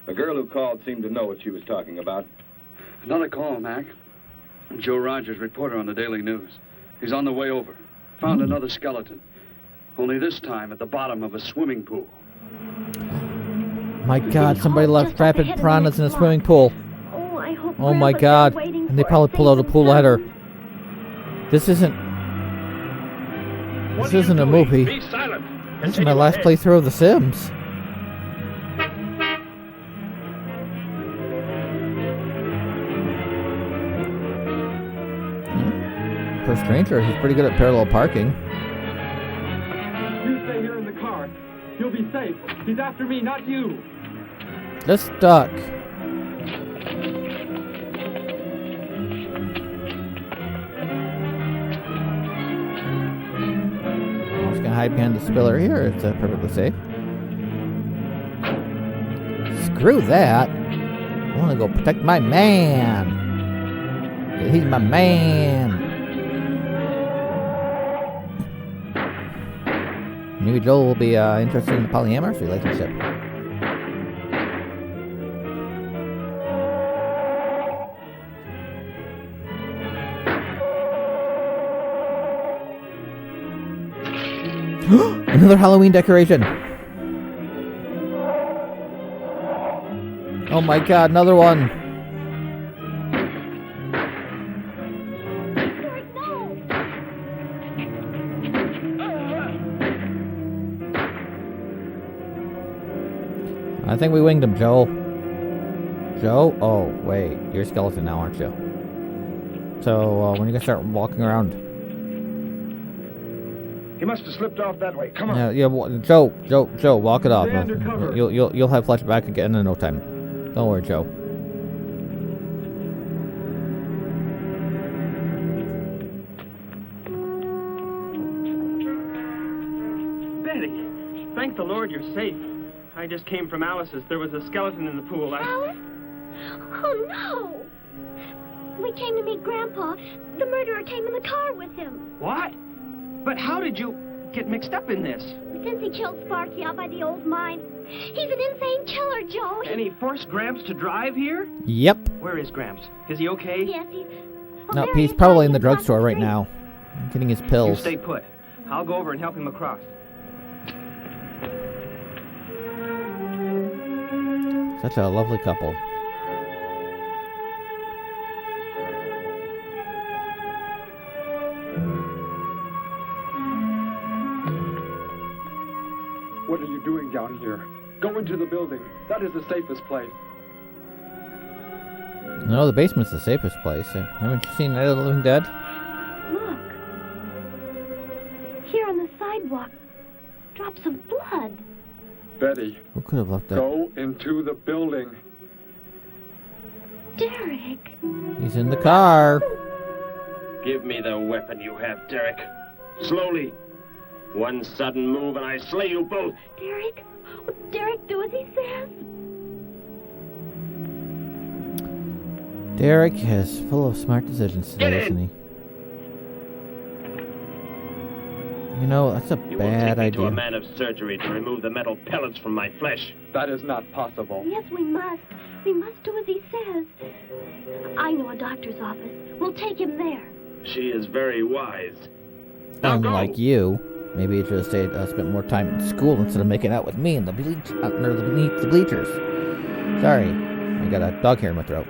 The girl who called seemed to know what she was talking about. Another call, Mac. Joe Rogers, reporter on the Daily News. He's on the way over. Found another skeleton. Only this time at the bottom of a swimming pool. My God, somebody left rapid piranhas in a swimming pool. Oh, I hope Oh my Grandpa's God. there waiting And they for probably us pulled out a safe pool and header. sound. This isn't a movie. Be silent. This is my last playthrough of The Sims. For a stranger, he's pretty good at parallel parking. You stay here in the car. You'll be safe. He's after me, not you. Just stuck. I'm just gonna hide behind the spiller here. It's perfectly safe. Screw that. I want to go protect my man. He's my man. Maybe Joel will be interested in the polyamorous relationship. Another Halloween decoration. Oh my God, another one. I think we winged him, Joel. Joe? Oh, wait. You're a skeleton now, aren't you? So, when are you gonna start walking around? He must have slipped off that way. Come on. Yeah, Joe, walk it off. Stay under cover. You'll have flashback again in no time. Don't worry, Joe. Betty, thank the Lord you're safe. I just came from Alice's. There was a skeleton in the pool. Alice? Oh, no. we came to meet Grandpa, the murderer came in the car with him. What? But how did you get mixed up in this? Since he killed Sparky out by the old mine. He's an insane killer, Joe. And he forced Gramps to drive here? Yep. Where is Gramps? Is he okay? Yes, he's... No, he's probably in the drugstore right now. Getting his You pills. stay put. I'll go over and help him across. Such a lovely couple. What are you doing down here? Go into the building. That is the safest place. No, the basement's the safest place. Haven't you seen Night of the Living Dead? Look. Here on the sidewalk. Drops of blood. Betty. Who could have left that? Go into the building. Derrick. He's in the car. Give me the weapon you have, Derrick. Slowly. One sudden move and I slay you both. Derrick? Would Derrick do as he says? Derrick is full of smart decisions today, isn't he? You know, that's a You bad will take me to a idea. man of surgery to remove the metal pellets from my flesh. That is not possible. Yes, we must. We must do as he says. I know a doctor's office. We'll take him there. She is very wise. Now go. Unlike you, maybe you should have stayed, spent more time in school instead of making out with me in the beneath the bleachers. Sorry, I got a dog hair in my throat.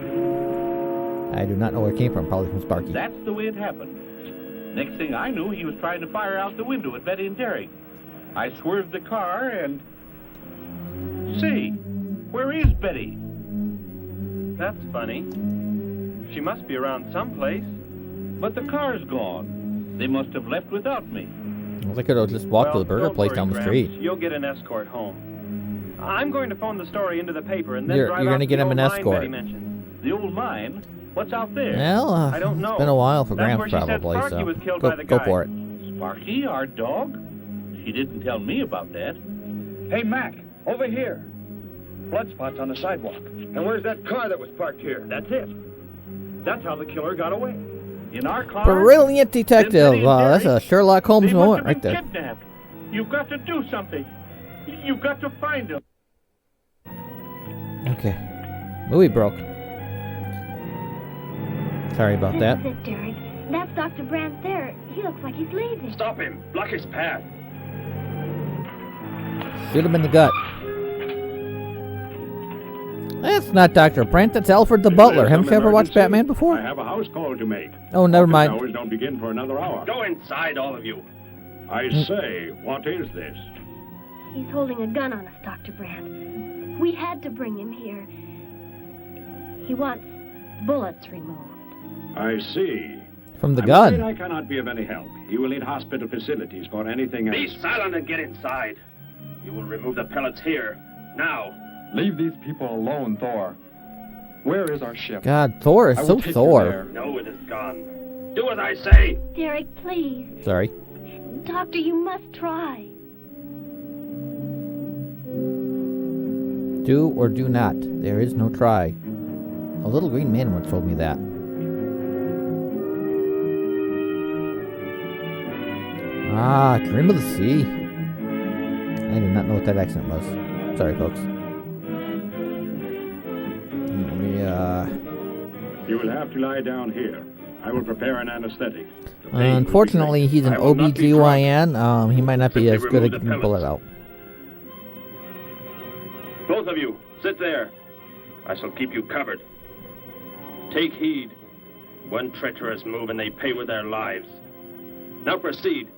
I do not know where it came from. Probably from Sparky. That's the way it happened. Next thing I knew, he was trying to fire out the window at Betty and Derrick. I swerved the car and... Say, where is Betty? That's funny. She must be around someplace. But the car's gone. They must have left without me. Well, they could have just walked to the burger place down the street. You'll get an escort home. I'm going to phone the story into the paper and then You're drive gonna out to get the him old an mine escort. Betty mentioned. The old mine? What's out there? Well, I don't know. It's been a while for That's Gramps where she said probably, Sparky so was killed go, by the go guy. for it. Sparky, our dog? She didn't tell me about that. Hey, Mac, over here. Blood spots on the sidewalk. And where's that car that was parked here? That's it. That's how the killer got away. In our car. Brilliant detective. Betty and Wow, that's Derrick, a Sherlock Holmes they must moment have right been there. Kidnapped. You've got to do something. You've got to find him. Okay. Movie broke. Sorry about that. That's it, Derrick. That's Dr. Brandt there. He looks like he's leaving. Stop him. Block his path. Shoot him in the gut. That's not Dr. Brent, that's Alfred the Butler. Haven't you ever watched Batman before? I have a house call to make. Oh, never Office mind. hours don't begin for another hour. Go inside, all of you. I say, what is this? He's holding a gun on us, Dr. Brandt. We had to bring him here. He wants bullets removed. I see. From the I'm gun. afraid I cannot be of any help. You will need hospital facilities for anything else. Be silent and get inside. You will remove the pellets here. Now. Leave these people alone, Thor. Where is our ship? God, Thor is I so will take you Thor. there. No, it is gone. Do as I say. Derrick, please. Sorry. Doctor, you must try. Do or do not. There is no try. A little green man once told me that. Ah, Dream of the Sea. I do not know what that accent was. Sorry, folks. Let me, You will have to lie down here. I will prepare an anesthetic. Unfortunately, he's an I will not be OBGYN. He might not be as Simply good at remove the getting the bullet out. Both of you, sit there. I shall keep you covered. Take heed. One treacherous move and they pay with their lives. Now proceed.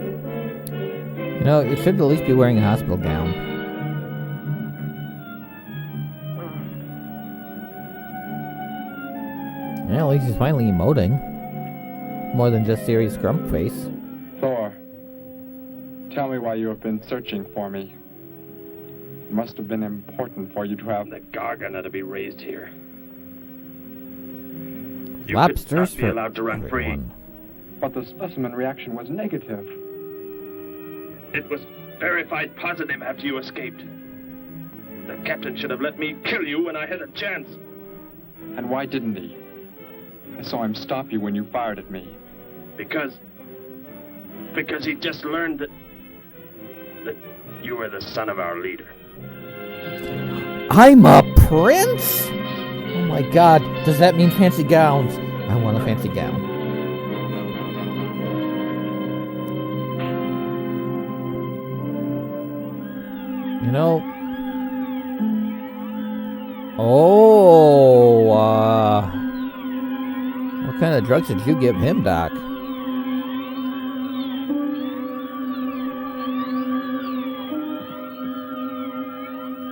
You know, you should at least be wearing a hospital gown. Yeah, at least he's finally emoting. More than just serious grump face. Thor, tell me why you have been searching for me. It must have been important for you to have... The Gargant are to be raised here. You Lobsters could not be for allowed to run free. everyone. But the specimen reaction was negative. It was verified positive after you escaped. The captain should have let me kill you when I had a chance. And why didn't he? I saw him stop you when you fired at me. Because he just learned that you were the son of our leader. I'm a prince? Oh my god, does that mean fancy gowns? I want a fancy gown. You know... Oh, what kind of drugs did you give him, Doc?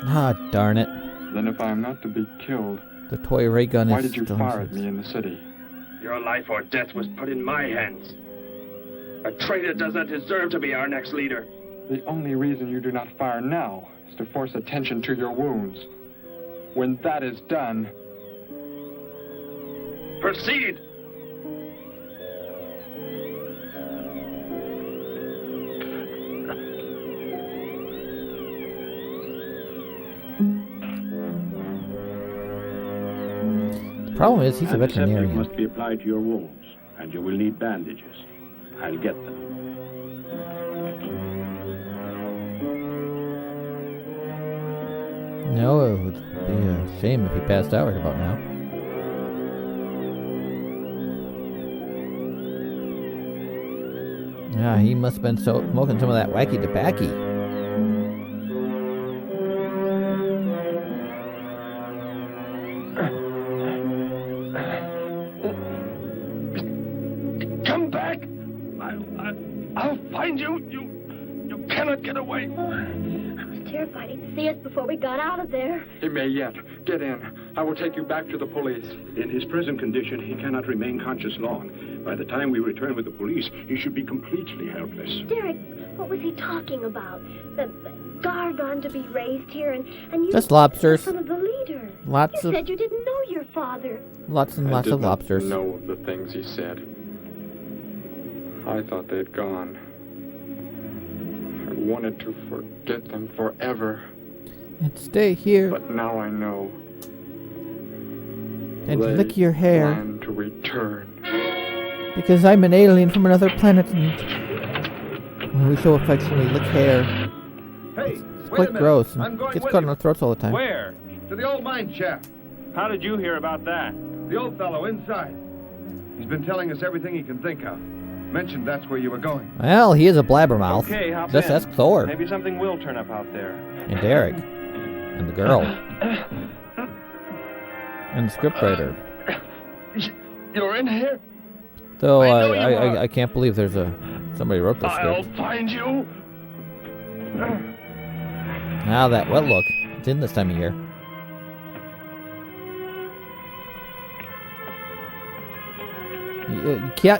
Ah, darn it. Then if I am not to be killed, the toy ray gun why is did you fire at me in the city? Your life or death was put in my hands. A traitor does not deserve to be our next leader. The only reason you do not fire now is to force attention to your wounds. When that is done... Proceed! The problem is he's a veterinarian. Antiseptic must be applied to your wounds, and you will need bandages. I'll get them. No, it would be a shame if he passed out right about now. Yeah, he must have been smoking some of that wacky tobacco. Come back! I'll find you. You cannot get away. Terrified he'd see us before we got out of there. He may yet. Get in. I will take you back to the police. In his present condition, he cannot remain conscious long. By the time we return with the police, he should be completely helpless. Derrick, what was he talking about? The gargon to be raised here, and you... Just lobsters. The son of the leader. Lots you of... said you didn't know your father. Lots and lots of lobsters. I did not know the things he said. I thought they'd gone. I wanted to forget them forever. And stay here. But now I know. And lick your hair. Plan to return. Because I'm an alien from another planet, and we so affectionately lick hair. Hey, it's quite gross, and gets caught in our throats all the time. Where? To the old mine shaft. How did you hear about that? The old fellow inside. He's been telling us everything he can think of. Mentioned that's where you were going. Well, he is a blabbermouth. Okay, hop Just in. ask Thor. Maybe something will turn up out there. And Derrick. And the girl. And the scriptwriter. You're in here? Though I can't believe there's somebody wrote this I'll script. find you. Now that well look, it's in this time of year.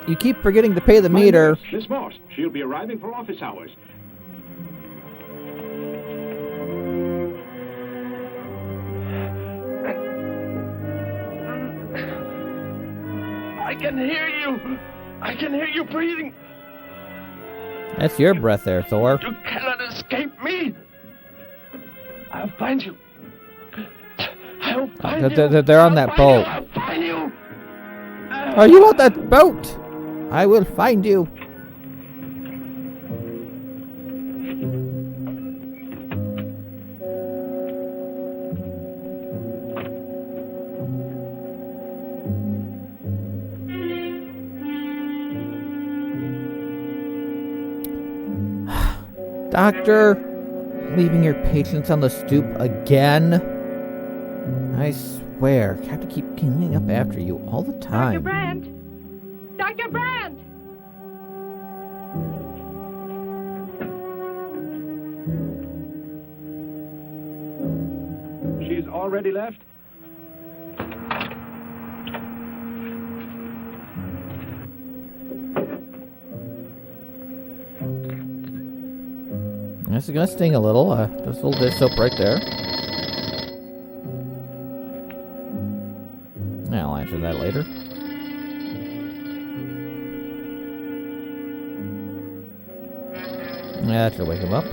You keep forgetting to pay the meter. Miss Morse, she'll be arriving for office hours. I can hear you. I can hear you breathing. That's your breath there, Thor. You cannot escape me. I'll find you. I'll find you. They're on that boat. I'll find you. Are you on that boat? I will find you. Doctor, leaving your patients on the stoop again? I swear, I have to keep cleaning up after you all the time. Dr. Brandt! Dr. Brandt! She's already left? This is gonna sting a little. There's a little dish soap right there. I'll answer that later. Yeah, that should wake him up. He's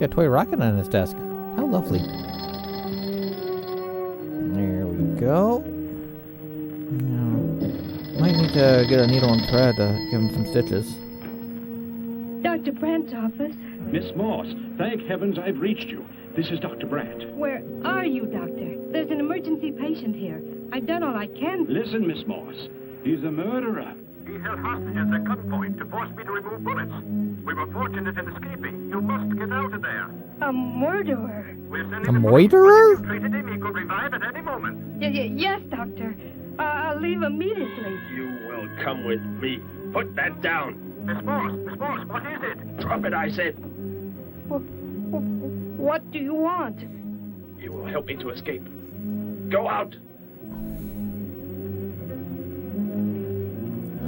got a toy rocket on his desk. How lovely. There we go. Now, might need to get a needle and thread to give him some stitches. Dr. Brandt's office. Miss Moss, thank heavens I've reached you. This is Dr. Brandt. Where are you, Doctor? There's an emergency patient here. I've done all I can. Listen, Miss Moss. He's a murderer. He held hostages at gunpoint to force me to remove bullets. We were fortunate in escaping. You must get out of there. A murderer? We're sending A the murderer? police. Treated him. He could revive at any moment. Yes, Doctor. I'll leave immediately. You will come with me. Put that down. Miss Moss, what is it? Drop it, I said. What do you want? You will help me to escape. Go out.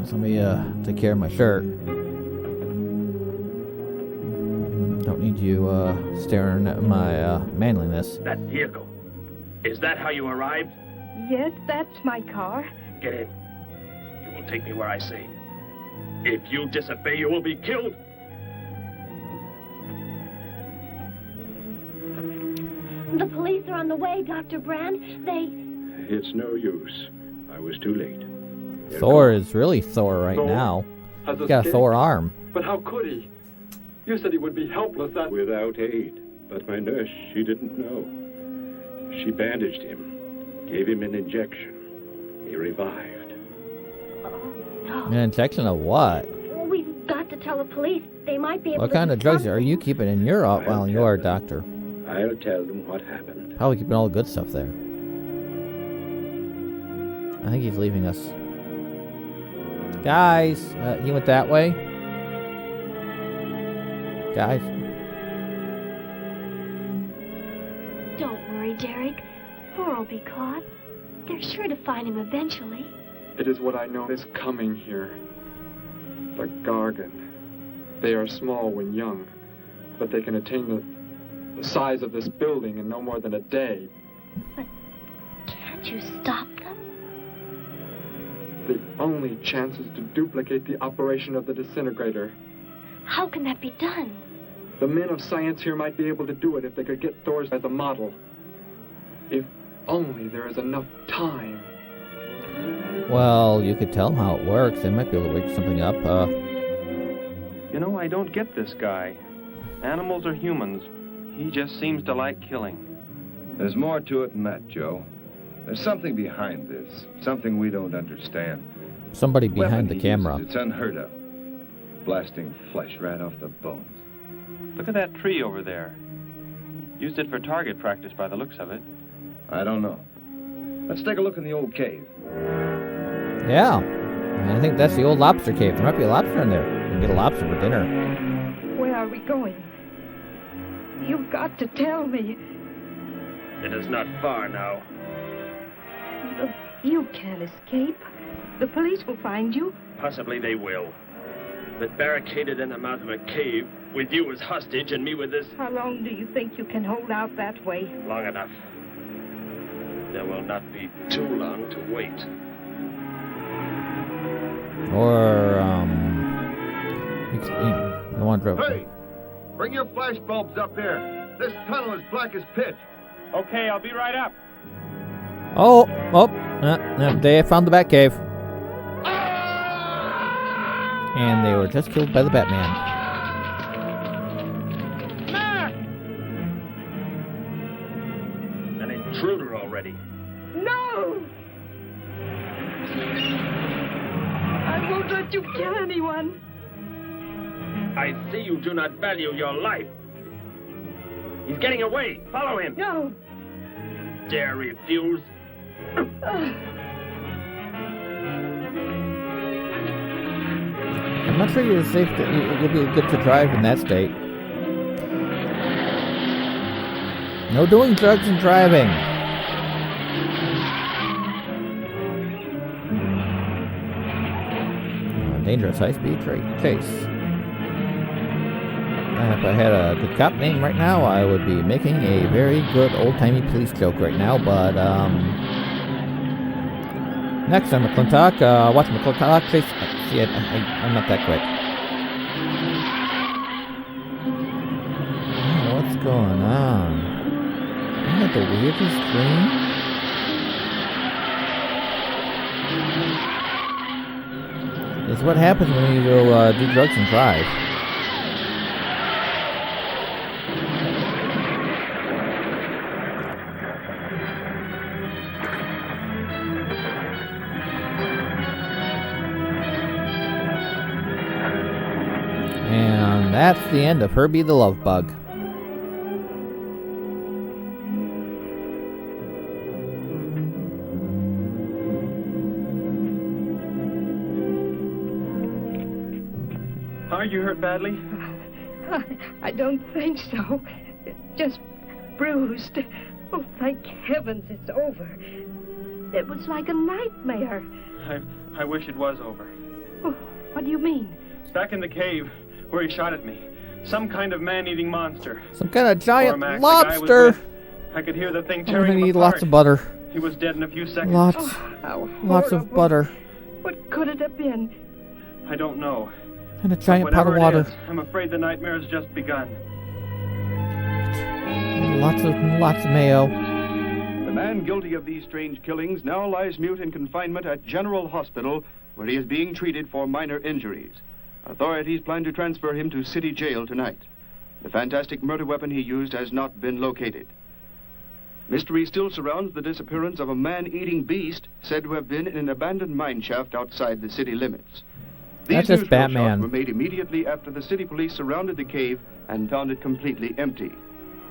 Let me take care of my shirt. Don't need you staring at my manliness. That vehicle. Is that how you arrived? Yes, that's my car. Get in. You will take me where I say. If you disobey, you will be killed. The police are on the way, Dr. Brand. It's no use. I was too late. Thor is really Thor right Thor now. has He's got a escaped? Thor arm. But how could he? You said he would be helpless. Without aid. But my nurse, she didn't know. She bandaged him, gave him an injection. He revived. No. An injection of what? We've got to tell the police. They might be able What to kind do of drugs something. are you keeping in your while you are a doctor? I'll tell them what happened. Probably keeping all the good stuff there. I think he's leaving us. Guys, he went that way. Guys. Don't worry, Derrick. Thor will be caught. They're sure to find him eventually. It is what I know is coming here. The Gargan. They are small when young, but they can attain the size of this building in no more than a day. Can't you stop them? The only chance is to duplicate the operation of the disintegrator. How can that be done? The men of science here might be able to do it if they could get Thor's as a model. If only there is enough time. Well, you could tell them how it works. They might be able to wake something up. You know, I don't get this guy. Animals or humans, he just seems to like killing. There's more to it than that, Joe. There's something behind this, something we don't understand. Somebody behind Weapon the he camera. uses, it's unheard of. Blasting flesh right off the bones. Look at that tree over there. Used it for target practice by the looks of it. I don't know. Let's take a look in the old cave. Yeah. I think that's the old lobster cave. There might be a lobster in there. We can get a lobster for dinner. Where are we going? You've got to tell me. It is not far now. You can't escape. The police will find you. Possibly they will. But barricaded in the mouth of a cave, with you as hostage and me with this... How long do you think you can hold out that way? Long enough. There will not be too long to wait. Or, you want to... Hey! Bring your flash bulbs up here. This tunnel is black as pitch. Okay, I'll be right up. They found the Bat Cave. And they were just killed by the Batman. An intruder already. No! I won't let you kill anyone. I see you do not value your life. He's getting away. Follow him. No. Dare refuse? I'm not sure you're safe. You'll be good to drive in that state. No doing drugs and driving. Dangerous high-speed chase. if I had a good cop name right now, I would be making a very good old-timey police joke right now, but, next on McClintock, watch McClintock chase... See, I'm not that quick. Oh, what's going on? Isn't that the weirdest dream? It's what happens when you go do drugs and drive. And that's the end of Herbie the Love Bug. Are you hurt badly? I don't think so. Just bruised. Oh, thank heavens it's over. It was like a nightmare. I wish it was over. Oh, what do you mean? Back in the cave where he shot at me. Some kind of man-eating monster. Some kind of giant Mac, lobster. I could hear the thing I'm tearing gonna him need apart. lots of butter. He was dead in a few seconds. Lots of butter. What could it have been? I don't know. And a giant pot of Whatever it water. is, I'm afraid the nightmare has just begun. And lots of mayo. The man guilty of these strange killings now lies mute in confinement at General Hospital, where he is being treated for minor injuries. Authorities plan to transfer him to city jail tonight. The fantastic murder weapon he used has not been located. Mystery still surrounds the disappearance of a man-eating beast said to have been in an abandoned mine shaft outside the city limits. That's These just newsreel shots Batman. were made immediately after the city police surrounded the cave and found it completely empty.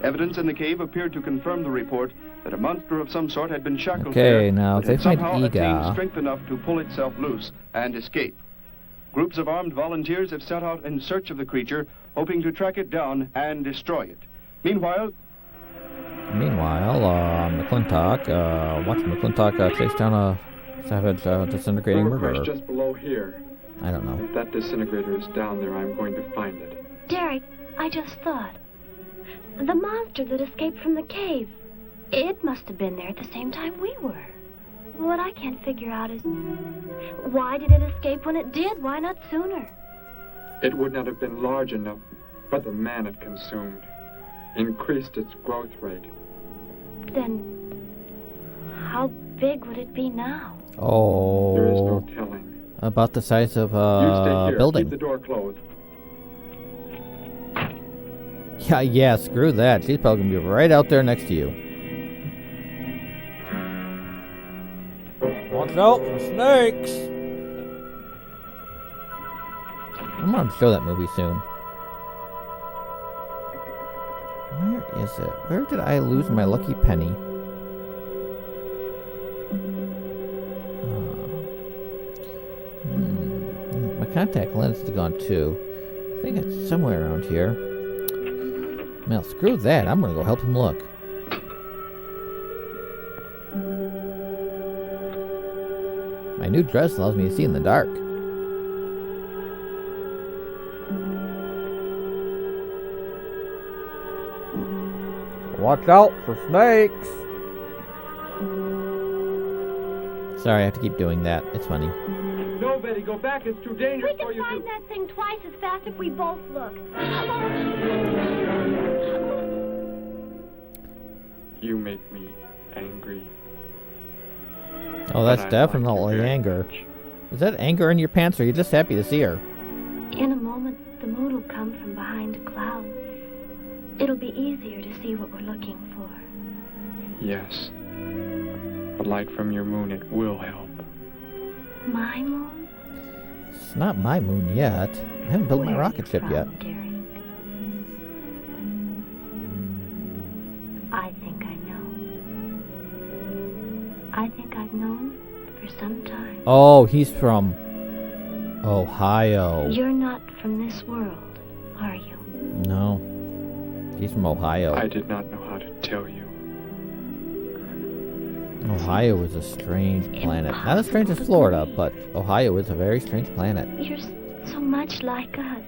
Evidence in the cave appeared to confirm the report that a monster of some sort had been shackled Okay, there, now but if they had find somehow attained Ega. strength enough to pull itself loose and escape. Groups of armed volunteers have set out in search of the creature, hoping to track it down and destroy it. Meanwhile, McClintock, watch McClintock chase down a savage disintegrating murderer. Overcrush just below here. I don't know. If that disintegrator is down there, I'm going to find it. Derrick, I just thought. The monster that escaped from the cave. It must have been there at the same time we were. What I can't figure out is, why did it escape when it did? Why not sooner? It would not have been large enough, but the man it consumed increased its growth rate. Then, how big would it be now? Oh. There is no telling. About the size of You stay a here. building. Keep the door closed. Yeah, screw that. She's probably gonna be right out there next to you. Watch out for snakes! I'm gonna show that movie soon. Where is it? Where did I lose my lucky penny? My contact lens is gone too. I think it's somewhere around here. Well, screw that. I'm gonna go help him look. My new dress allows me to see in the dark. Watch out for snakes! Sorry, I have to keep doing that. It's funny. No, Betty, go back. It's too dangerous We for can you find to... that thing twice as fast if we both look. You make me angry. Oh, that's But I like you definitely very anger. Is that anger in your pants, or are you just happy to see her? In a moment, the moon will come from behind a cloud. It'll be easier to see what we're looking for. Yes. The light from your moon, it will help. My moon? It's not my moon yet. I haven't built my rocket ship yet. Derrick? I think I know. I think I've known for some time. Oh, he's from Ohio. You're not from this world, are you? No. He's from Ohio. I did not know how to tell you. Ohio is a strange planet. Not as strange as Florida, but Ohio is a very strange planet. You're so much like us.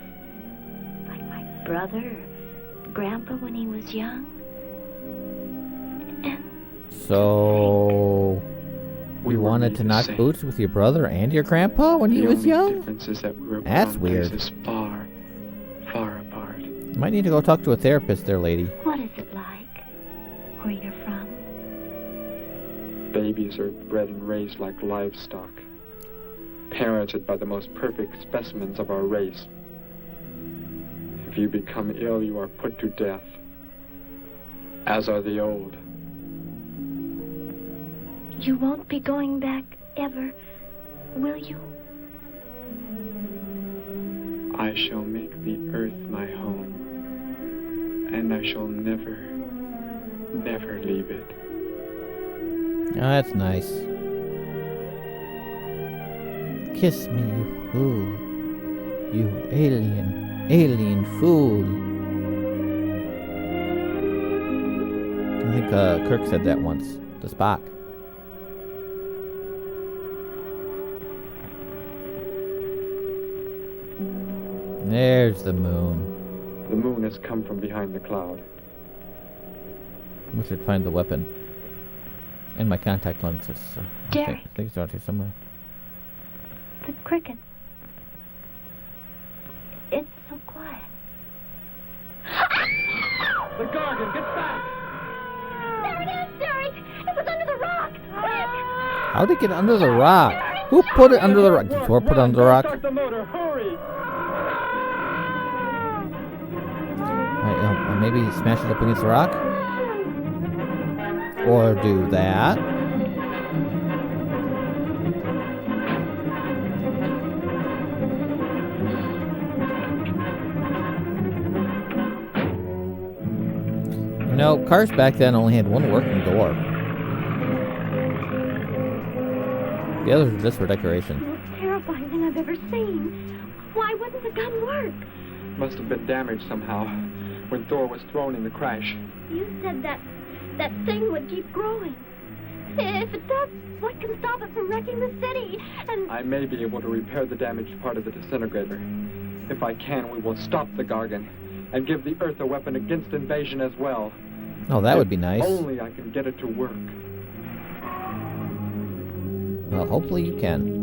Like my brother or Grandpa when he was young. So... We you were wanted made to the knock same. boots with your brother and your grandpa when he was The only young? difference is that we were That's from weird. places far, far apart. You might need to go talk to a therapist there, lady. What is it like where you're from? Babies are bred and raised like livestock, parented by the most perfect specimens of our race. If you become ill, you are put to death, as are the old. You won't be going back ever, will you? I shall make the earth my home, and I shall never, never leave it. Oh, that's nice. Kiss me, you fool. You alien fool. I think Kirk said that once to Spock. There's the moon. The moon has come from behind the cloud. We should find the weapon. And my contact lenses. Derrick. I think it's out here somewhere. The cricket. It's so quiet. The Gargan, get back! There it is, Derrick! It was under the rock! Quick! How'd it get under the rock? Who put it under the rock? Did Thor put it under the rock? Start the motor, hurry! Maybe smash it up against the rock? Or do that. No, cars back then only had one working door. The others were just for decoration. The most terrifying thing I've ever seen. Why wouldn't the gun work? Must have been damaged somehow when Thor was thrown in the crash. You said that thing would keep growing. If it does, what can stop it from wrecking the city? And I may be able to repair the damaged part of the disintegrator. If I can, we will stop the Gargan and give the Earth a weapon against invasion as well. Oh, that would be nice. Only I can get it to work. Well, hopefully you can.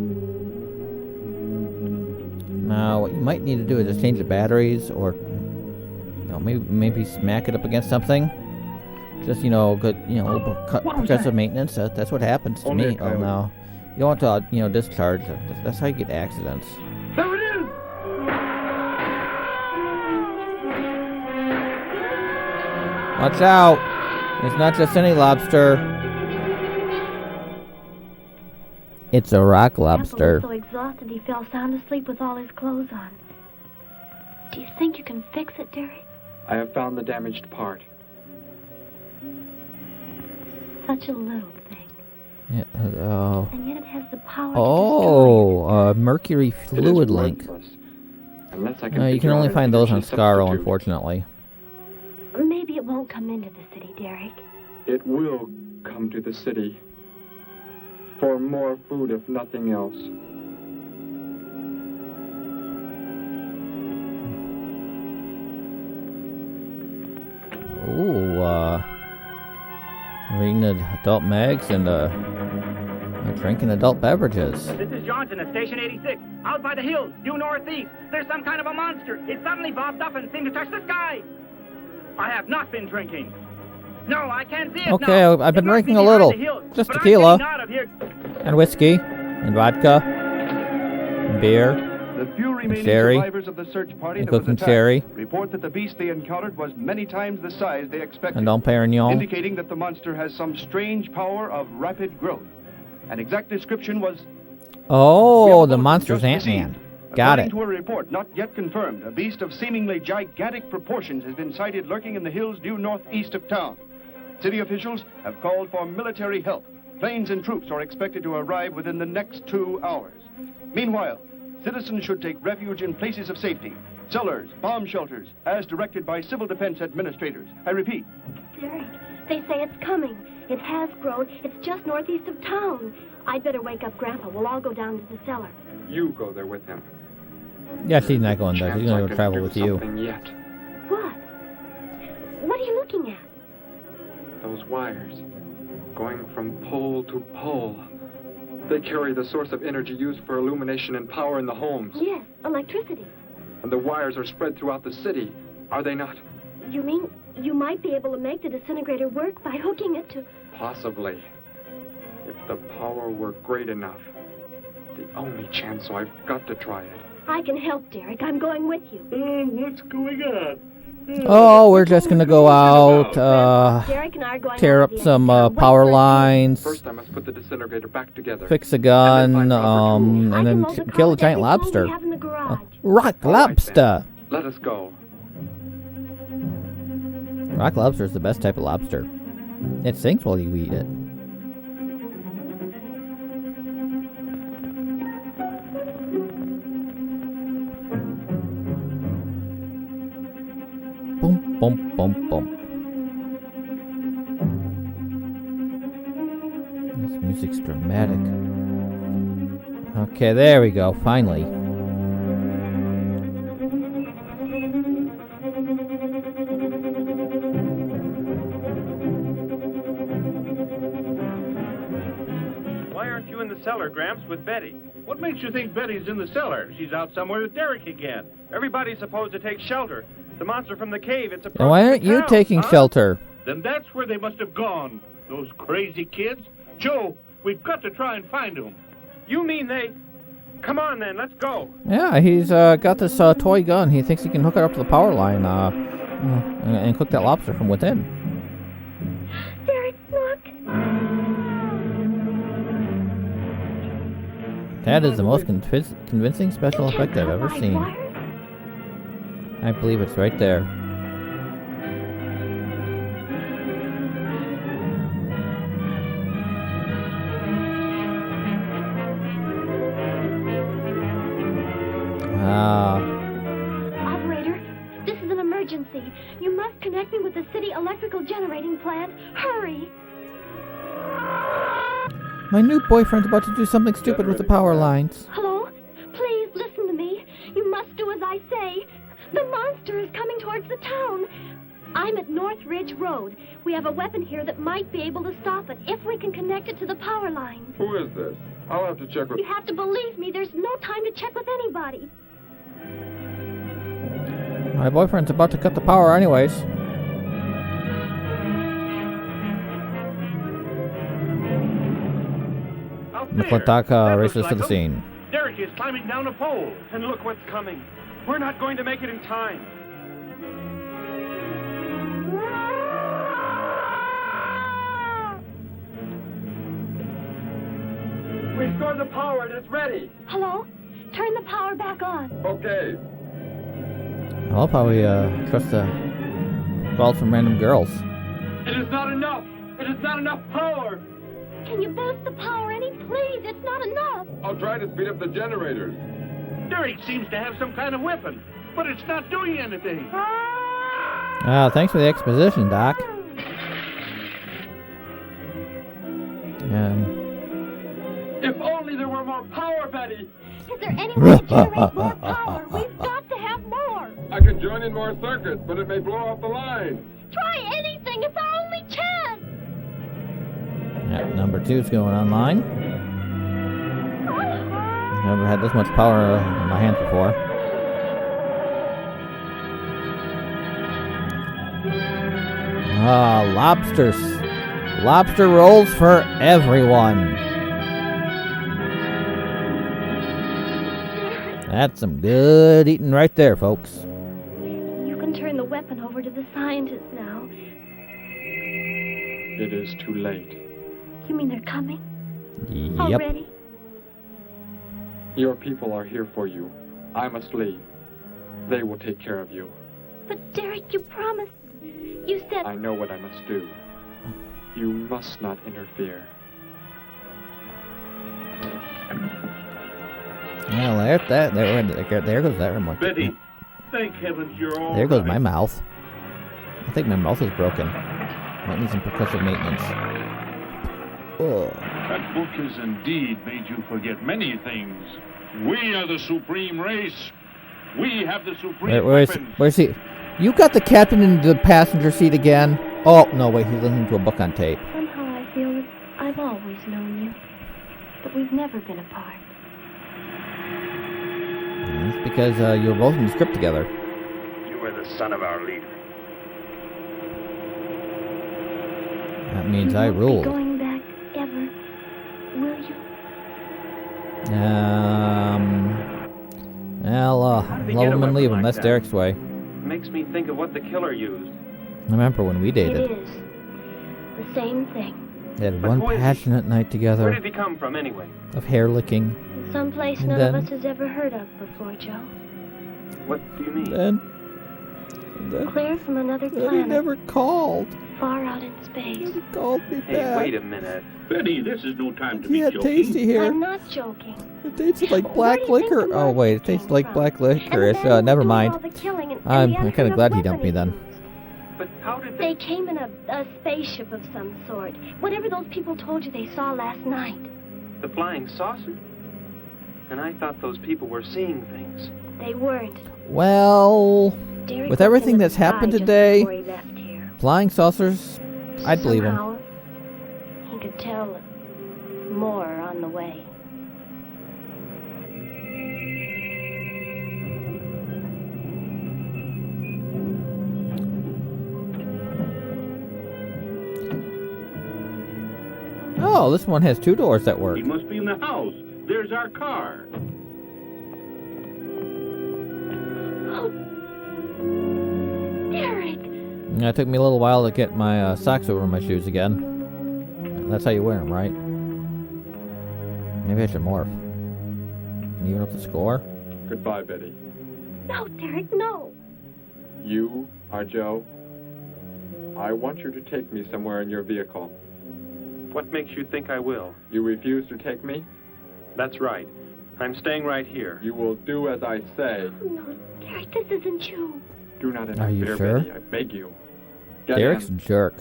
Now, what you might need to do is just change the batteries, or maybe smack it up against something. Just good, a little progressive maintenance. That's what happens to me. Oh no, you don't want to discharge. That's how you get accidents. There it is! Watch out! It's not just any lobster. It's a rock lobster. Grandpa was so exhausted he fell sound asleep with all his clothes on. Do you think you can fix it, Derrick? I have found the damaged part. Such a little thing. Yeah, oh. And yet it has the power Oh, mercury fluid link. Unless I can You can only find those on Starr, unfortunately. Maybe it won't come into the city, Derrick. It will come to the city. For more food, if nothing else. Ooh, reading adult mags and drinking adult beverages. This is Johnson at Station 86. Out by the hills, due northeast. There's some kind of a monster. It suddenly bobbed up and seemed to touch the sky. I have not been drinking. No, I can't see it now. Okay, I've been drinking a little. Just tequila. And whiskey. And vodka. And beer. The few remaining sherry. survivors of the search party And that was cooking attacked sherry. report that the beast they encountered was many times the size they expected, And Dom Perignon. indicating that the monster has some strange power of rapid growth. An exact description was... Oh, the monster's Ant-Man. Got it. According to a report not yet confirmed, a beast of seemingly gigantic proportions has been sighted lurking in the hills due northeast of town. City officials have called for military help. Planes and troops are expected to arrive within the next 2 hours. Meanwhile, citizens should take refuge in places of safety, cellars, bomb shelters, as directed by civil defense administrators. I repeat. Derrick, they say it's coming. It has grown. It's just northeast of town. I'd better wake up Grandpa. We'll all go down to the cellar. You go there with him. Yeah, she's not going there. She's Chance I going to could travel do with you. something yet. those wires, going from pole to pole. They carry the source of energy used for illumination and power in the homes. Yes, electricity. And the wires are spread throughout the city, are they not? You mean you might be able to make the disintegrator work by hooking it to... Possibly. If the power were great enough. The only chance, so I've got to try it. I can help, Derrick. I'm going with you. What's going on? Oh, we're just gonna go out, Derrick and I are going tear over up the some exit. power lines, First, I must put the disintegrator back together. fix a gun, and then kill a giant lobster. Rock lobster! Let us go. Rock lobster is the best type of lobster. It sinks while you eat it. Boom, boom, boom, boom. This music's dramatic. Okay, there we go, finally. Why aren't you in the cellar, Gramps, with Betty? What makes you think Betty's in the cellar? She's out somewhere with Derrick again. Everybody's supposed to take shelter. The monster from the cave, it's a And why aren't you taking shelter? Then that's where they must have gone. Those crazy kids. Joe, we've got to try and find them. You mean they... Come on, then, let's go. Yeah, he's got this toy gun. He thinks he can hook it up to the power line and cook that lobster from within. Derrick, look. That is the most convincing special effect I've ever seen. I believe it's right there. Operator, this is an emergency. You must connect me with the city electrical generating plant. Hurry! My new boyfriend's about to do something stupid with the power lines. Hello? Please listen to me. You must do as I say. The monster is coming towards the town. I'm at North Ridge Road. We have a weapon here that might be able to stop it if we can connect it to the power lines. Who is this? I'll have to check with... You have to believe me. There's no time to check with anybody. My boyfriend's about to cut the power anyways. McClintock races to the scene. Derrick is climbing down a pole. And look what's coming. We're not going to make it in time. Restore the power and it's ready. Hello? Turn the power back on. Okay. I love how he trusts the calls from random girls. It is not enough. It is not enough power. Can you boost the power any, please? It's not enough. I'll try to speed up the generators. Derrick seems to have some kind of weapon, but it's not doing anything. Thanks for the exposition, Doc. If only there were more power, Betty. Is there any way to generate more power? We've got to have more. I can join in more circuits, but it may blow off the line. Try anything. It's our only chance. Yep, number 2's going online. Never had this much power in my hands before. Lobsters. Lobster rolls for everyone. That's some good eating right there, folks. You can turn the weapon over to the scientists now. It is too late. You mean they're coming? Yep. Already? Your people are here for you. I must leave. They will take care of you. But Derrick, you promised. You said... I know what I must do. You must not interfere. Well, there goes that remote. Betty, thank heavens you're all There goes right. my mouth. I think my mouth is broken. Might need some percussive maintenance. Oh. That book has indeed made you forget many things. We are the supreme race. We have the supreme weapons. Where's he? You got the captain in the passenger seat again? Oh, no, wait, he's listening to a book on tape. Somehow I feel that I've always known you, but we've never been apart. That's because you were both in the script together. You were the son of our leader. That means I You won't be ruled. going back ever, will you? Well, How did he love get a him and weapon leave him. like That's that? Derrick's way. Makes me think of what the killer used. I remember when we dated. It is. The same thing. They had But one who is he? passionate night Where together did he come from, anyway? of hair licking. Someplace And none then- of us has ever heard of before, Joe. What do you mean? Then Clear from another he planet, never called. far out in space. He called me Hey, back. wait a minute. Betty, this is no time to He be had joking. tasty hair. I'm not joking. It tasted like Where black do you think liquor. the Oh wait, it monster tasted came like from? black And the licorice. man who Never was doing mind. all the killing and I'm the kind of unheard glad of he dumped me weapon then. But how did They came in a spaceship of some sort. Whatever those people told you they saw last night. the flying saucer? And I thought those people were seeing things. They weren't. Well, Derrick with was everything in the that's happened sky just today, before he left here. flying saucers, I'd believe him. Somehow, he could tell more on the way. Oh, this one has two doors that work. He must be in the house. There's our car. Oh, Derrick! Yeah, it took me a little while to get my socks over my shoes again. That's how you wear them, right? Maybe I should morph. And even up the score? Goodbye, Betty. No, Derrick, no! You are Joe. I want you to take me somewhere in your vehicle. What makes you think I will? You refuse to take me? That's right. I'm staying right here. You will do as I say. Oh, no, Derrick, this isn't you. Do not Are you interfere, sure? Betty. I beg you. Get Derrick's in. a jerk.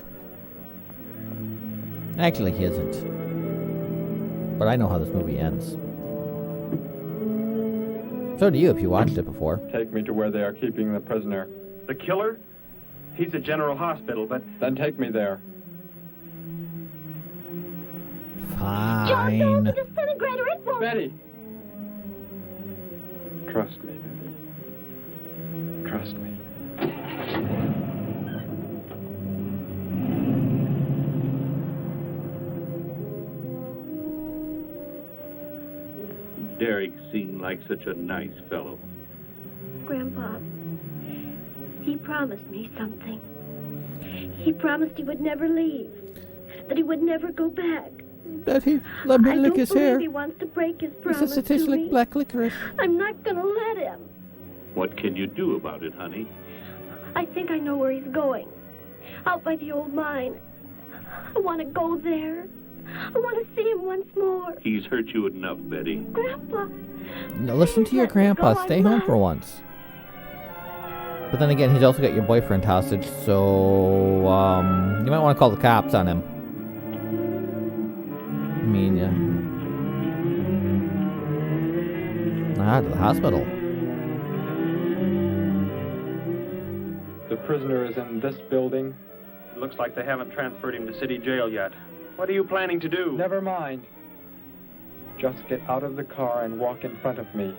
Actually, he isn't. But I know how this movie ends. So do you if you watched it before. Take me to where they are keeping the prisoner. The killer? He's at General Hospital, but... Then take me there. Fine. John, the disintegrator, it won't... Betty! Trust me, Betty. Trust me. Derrick seemed like such a nice fellow. Grandpa, he promised me something. He promised he would never leave. That he would never go back. Betty, let me I lick don't his believe hair. he wants to break his He promise says it tastes to like me. black licorice. I'm not gonna let him. What can you do about it, honey? I think I know where he's going. Out by the old mine. I want to go there. I want to see him once more. He's hurt you enough, Betty. Grandpa. Now listen to your Let me grandpa. go, Stay I'm home not. for once. But then again, he's also got your boyfriend hostage, so you might want to call the cops on him. I mean, to the hospital. The prisoner is in this building. It looks like they haven't transferred him to city jail yet. What are you planning to do? Never mind. Just get out of the car and walk in front of me.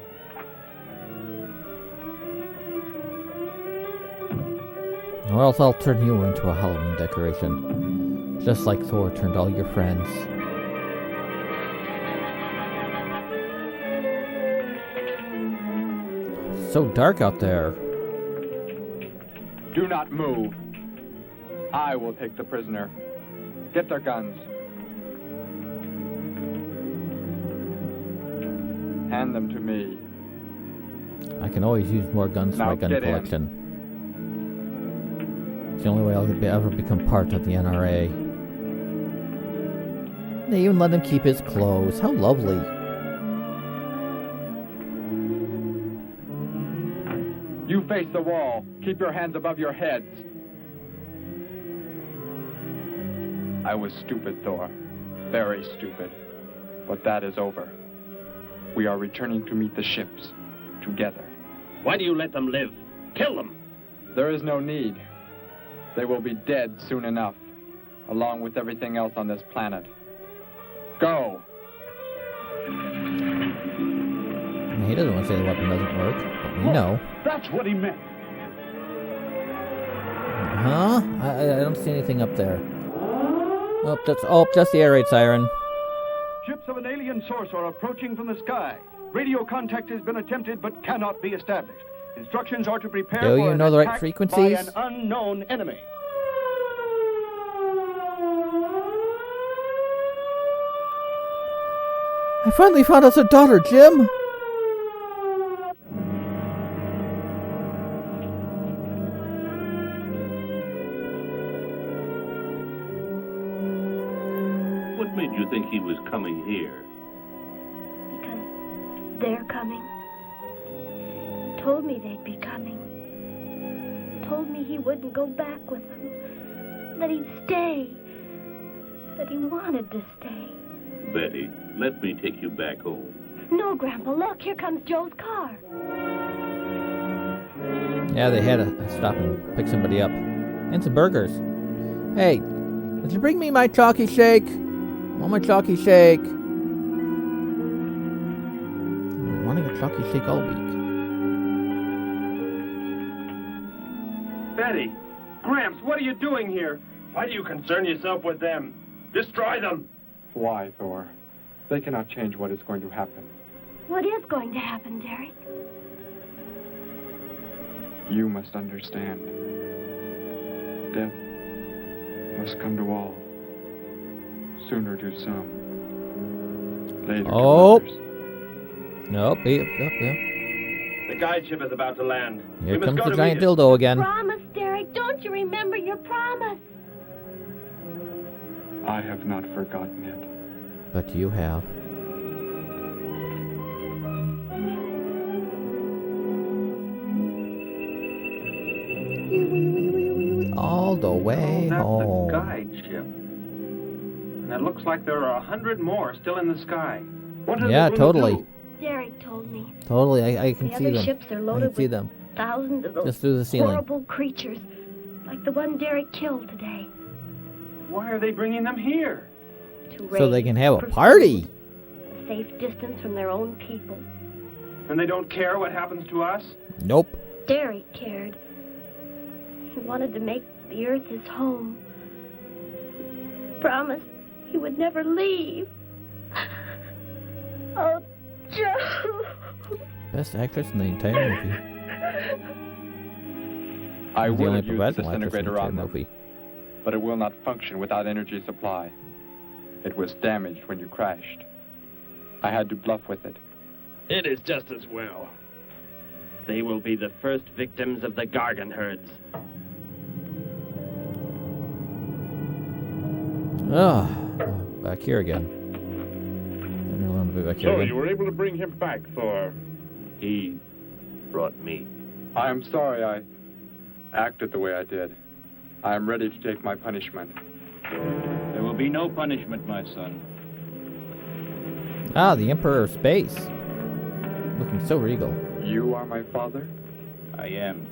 Or else I'll turn you into a Halloween decoration. Just like Thor turned all your friends. So dark out there. Do not move. I will take the prisoner. Get their guns. Hand them to me. I can always use more guns for Now my gun get in. collection. It's the only way I'll ever become part of the NRA. They even let him keep his clothes. How lovely. You face the wall. Keep your hands above your heads. I was stupid, Thor. Very stupid. But that is over. We are returning to meet the ships. Together. Why do you let them live? Kill them! There is no need. They will be dead soon enough, along with everything else on this planet. Go! He doesn't want to say the weapon doesn't work, but we know. That's what he meant. Huh? I don't see anything up there. Oh, that's the air raid siren. Ships of an alien source are approaching from the sky. Radio contact has been attempted but cannot be established. Instructions are to prepare Do for you an know the right attack frequencies? by an unknown enemy. I finally found us a daughter, Jim! What made you think he was coming here? Because they're coming. Told me they'd be coming. Told me he wouldn't go back with them. That he'd stay. That he wanted to stay. Betty, let me take you back home. No, Grandpa, look, here comes Joe's car. Yeah, they had to stop and pick somebody up. And some burgers. Hey, did you bring me my chalky shake? I want my chalky shake. I'm wanting a chalky shake all week. Betty! Gramps, what are you doing here? Why do you concern yourself with them? Destroy them! Why, Thor? They cannot change what is going to happen. What is going to happen, Derrick? You must understand. Death must come to all. Sooner to some. Later to others. Nope, yep. The guide ship is about to land. Here comes the giant dildo again. Promise, Derrick. Don't you remember your promise? I have not forgotten it. But you have. All the way home. That's the guide ship. And it looks like there are 100 more still in the sky. What are Yeah, they totally. do? Derrick told me. Totally, I can The see other them. ships are I loaded can see with them. thousands of those Just through the ceiling. horrible creatures, like the one Derrick killed today. Why are they bringing them here? So they can have a party. A safe distance from their own people. And they don't care what happens to us? Nope. Derrick cared. He wanted to make the Earth his home. He promised he would never leave. Oh, Joe. Best actress in the entire movie. I The would only have used the professional actress in disintegrator the entire on them, movie. but it will not function without energy supply. It was damaged when you crashed. I had to bluff with it. It is just as well. They will be the first victims of the Gargan herds. Back here again. Didn't really want to be back here So again. you were able to bring him back, Thor. He brought me. I am sorry I acted the way I did. I am ready to take my punishment. There will be no punishment, my son. Ah, the Emperor of Space. Looking so regal. You are my father? I am.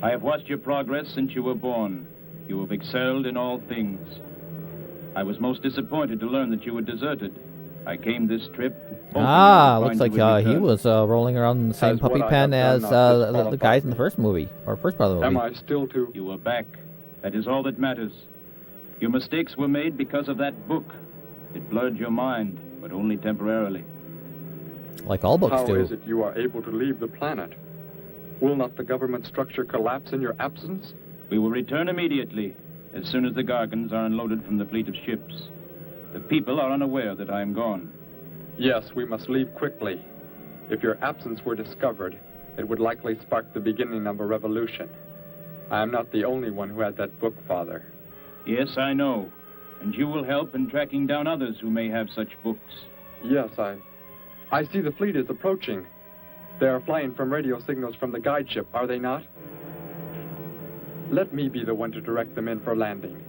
I have watched your progress since you were born. You have excelled in all things. I was most disappointed to learn that you were deserted. I came this trip. Looks like he was rolling around in the same Has what puppy I pen have as done not the guys in the first movie, or first part of the movie. Am I still to... You are back. That is all that matters. Your mistakes were made because of that book. It blurred your mind, but only temporarily. Like all books How do. is it you are able to leave the planet? Will not the government structure collapse in your absence? We will return immediately, as soon as the Gargans are unloaded from the fleet of ships. The people are unaware that I am gone. Yes, we must leave quickly. If your absence were discovered, it would likely spark the beginning of a revolution. I am not the only one who had that book, Father. Yes, I know. And you will help in tracking down others who may have such books. Yes, I see the fleet is approaching. They are flying from radio signals from the guide ship, are they not? Let me be the one to direct them in for landing.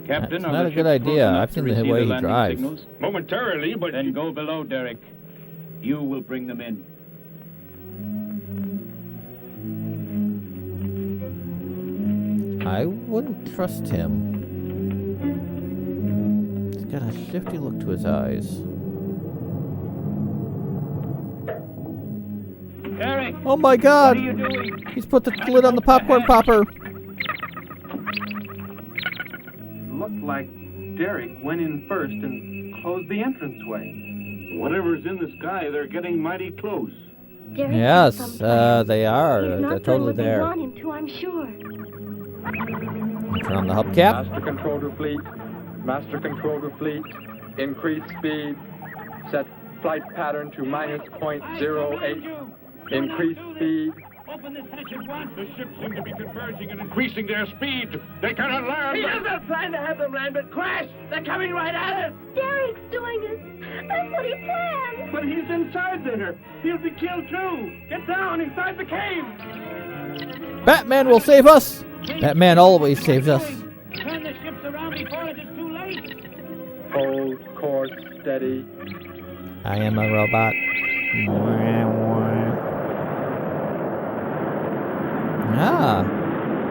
Captain, That's not a good idea. I've seen the way he drives. Momentarily, but... Then go below, Derrick. You will bring them in. I wouldn't trust him. He's got a shifty look to his eyes. Derrick! Oh my God! What are you doing? He's put the lid on the popcorn popper. Looked like Derrick went in first and closed the entranceway. Whatever's in the sky, they're getting mighty close. Derrick Yes, has some plan. they are. He's They're not totally doing what there. they want him to, I'm sure. Turn on the hubcap. Master control to fleet. Master control to fleet. Increase speed. Set flight pattern to -.08. Increase speed. Open this hatch at once. The ships seem to be converging and increasing their speed. They cannot land. He doesn't plan to have them land, but crash. They're coming right at us. Derrick's doing it. That's what he planned. But he's inside there. He'll be killed too. Get down inside the cave. Batman will save us. Batman always saves us. Turn the ships around before it is too late. Hold course steady. I am a robot. Ah,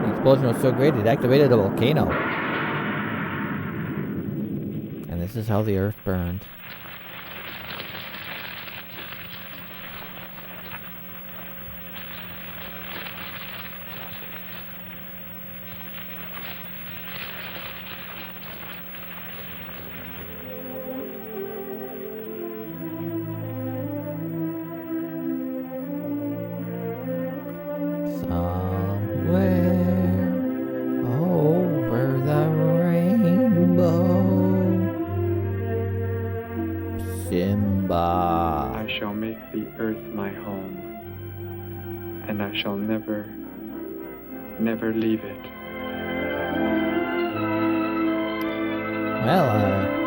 the explosion was so great it activated a volcano. And this is how the Earth burned. Somewhere over the rainbow, Simba. I shall make the earth my home, and I shall never, never leave it. Well,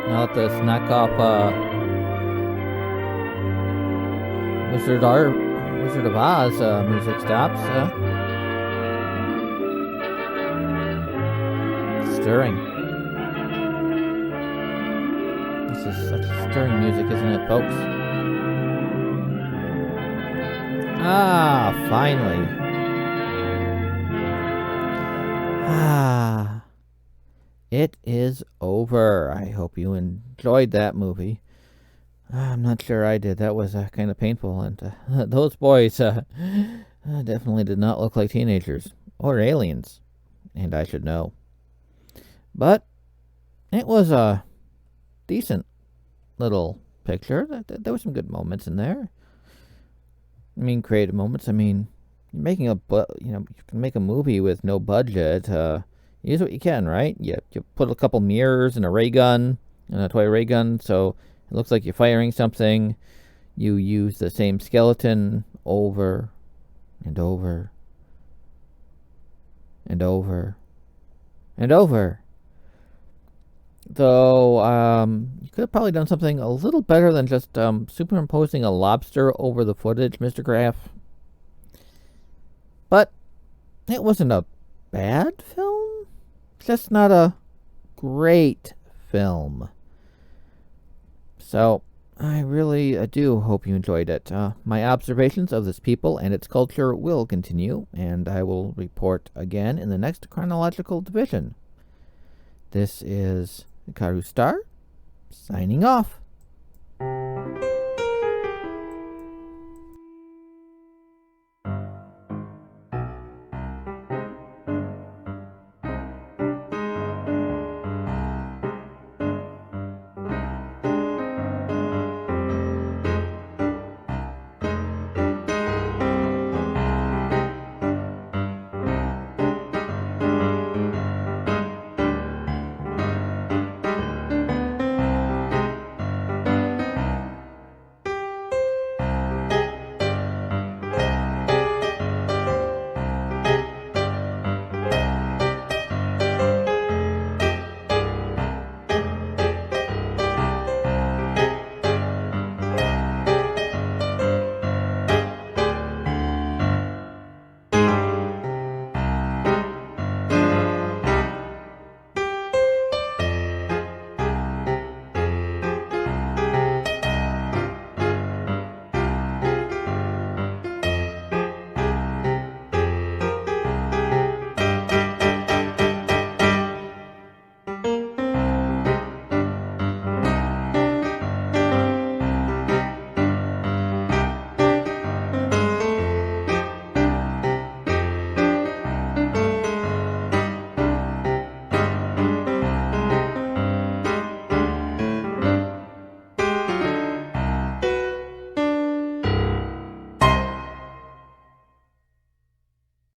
now let this knockoff Wizard of Oz music stops. Stirring. This is such stirring music, isn't it, folks? Ah, finally. Ah. It is over. I hope you enjoyed that movie. I'm not sure I did. That was kind of painful. And those boys definitely did not look like teenagers or aliens. And I should know. But it was a decent little picture. There were some good moments in there. I mean, creative moments. I mean, you're making you can make a movie with no budget. Use what you can, right? You put a couple mirrors and a ray gun, and a toy ray gun, so it looks like you're firing something. You use the same skeleton over and over and over and over. Though, you could have probably done something a little better than just superimposing a lobster over the footage, Mr. Graff. But it wasn't a bad film. Just not a great film. So, I really do hope you enjoyed it. My observations of this people and its culture will continue, and I will report again in the next chronological division. This is Starr, signing off.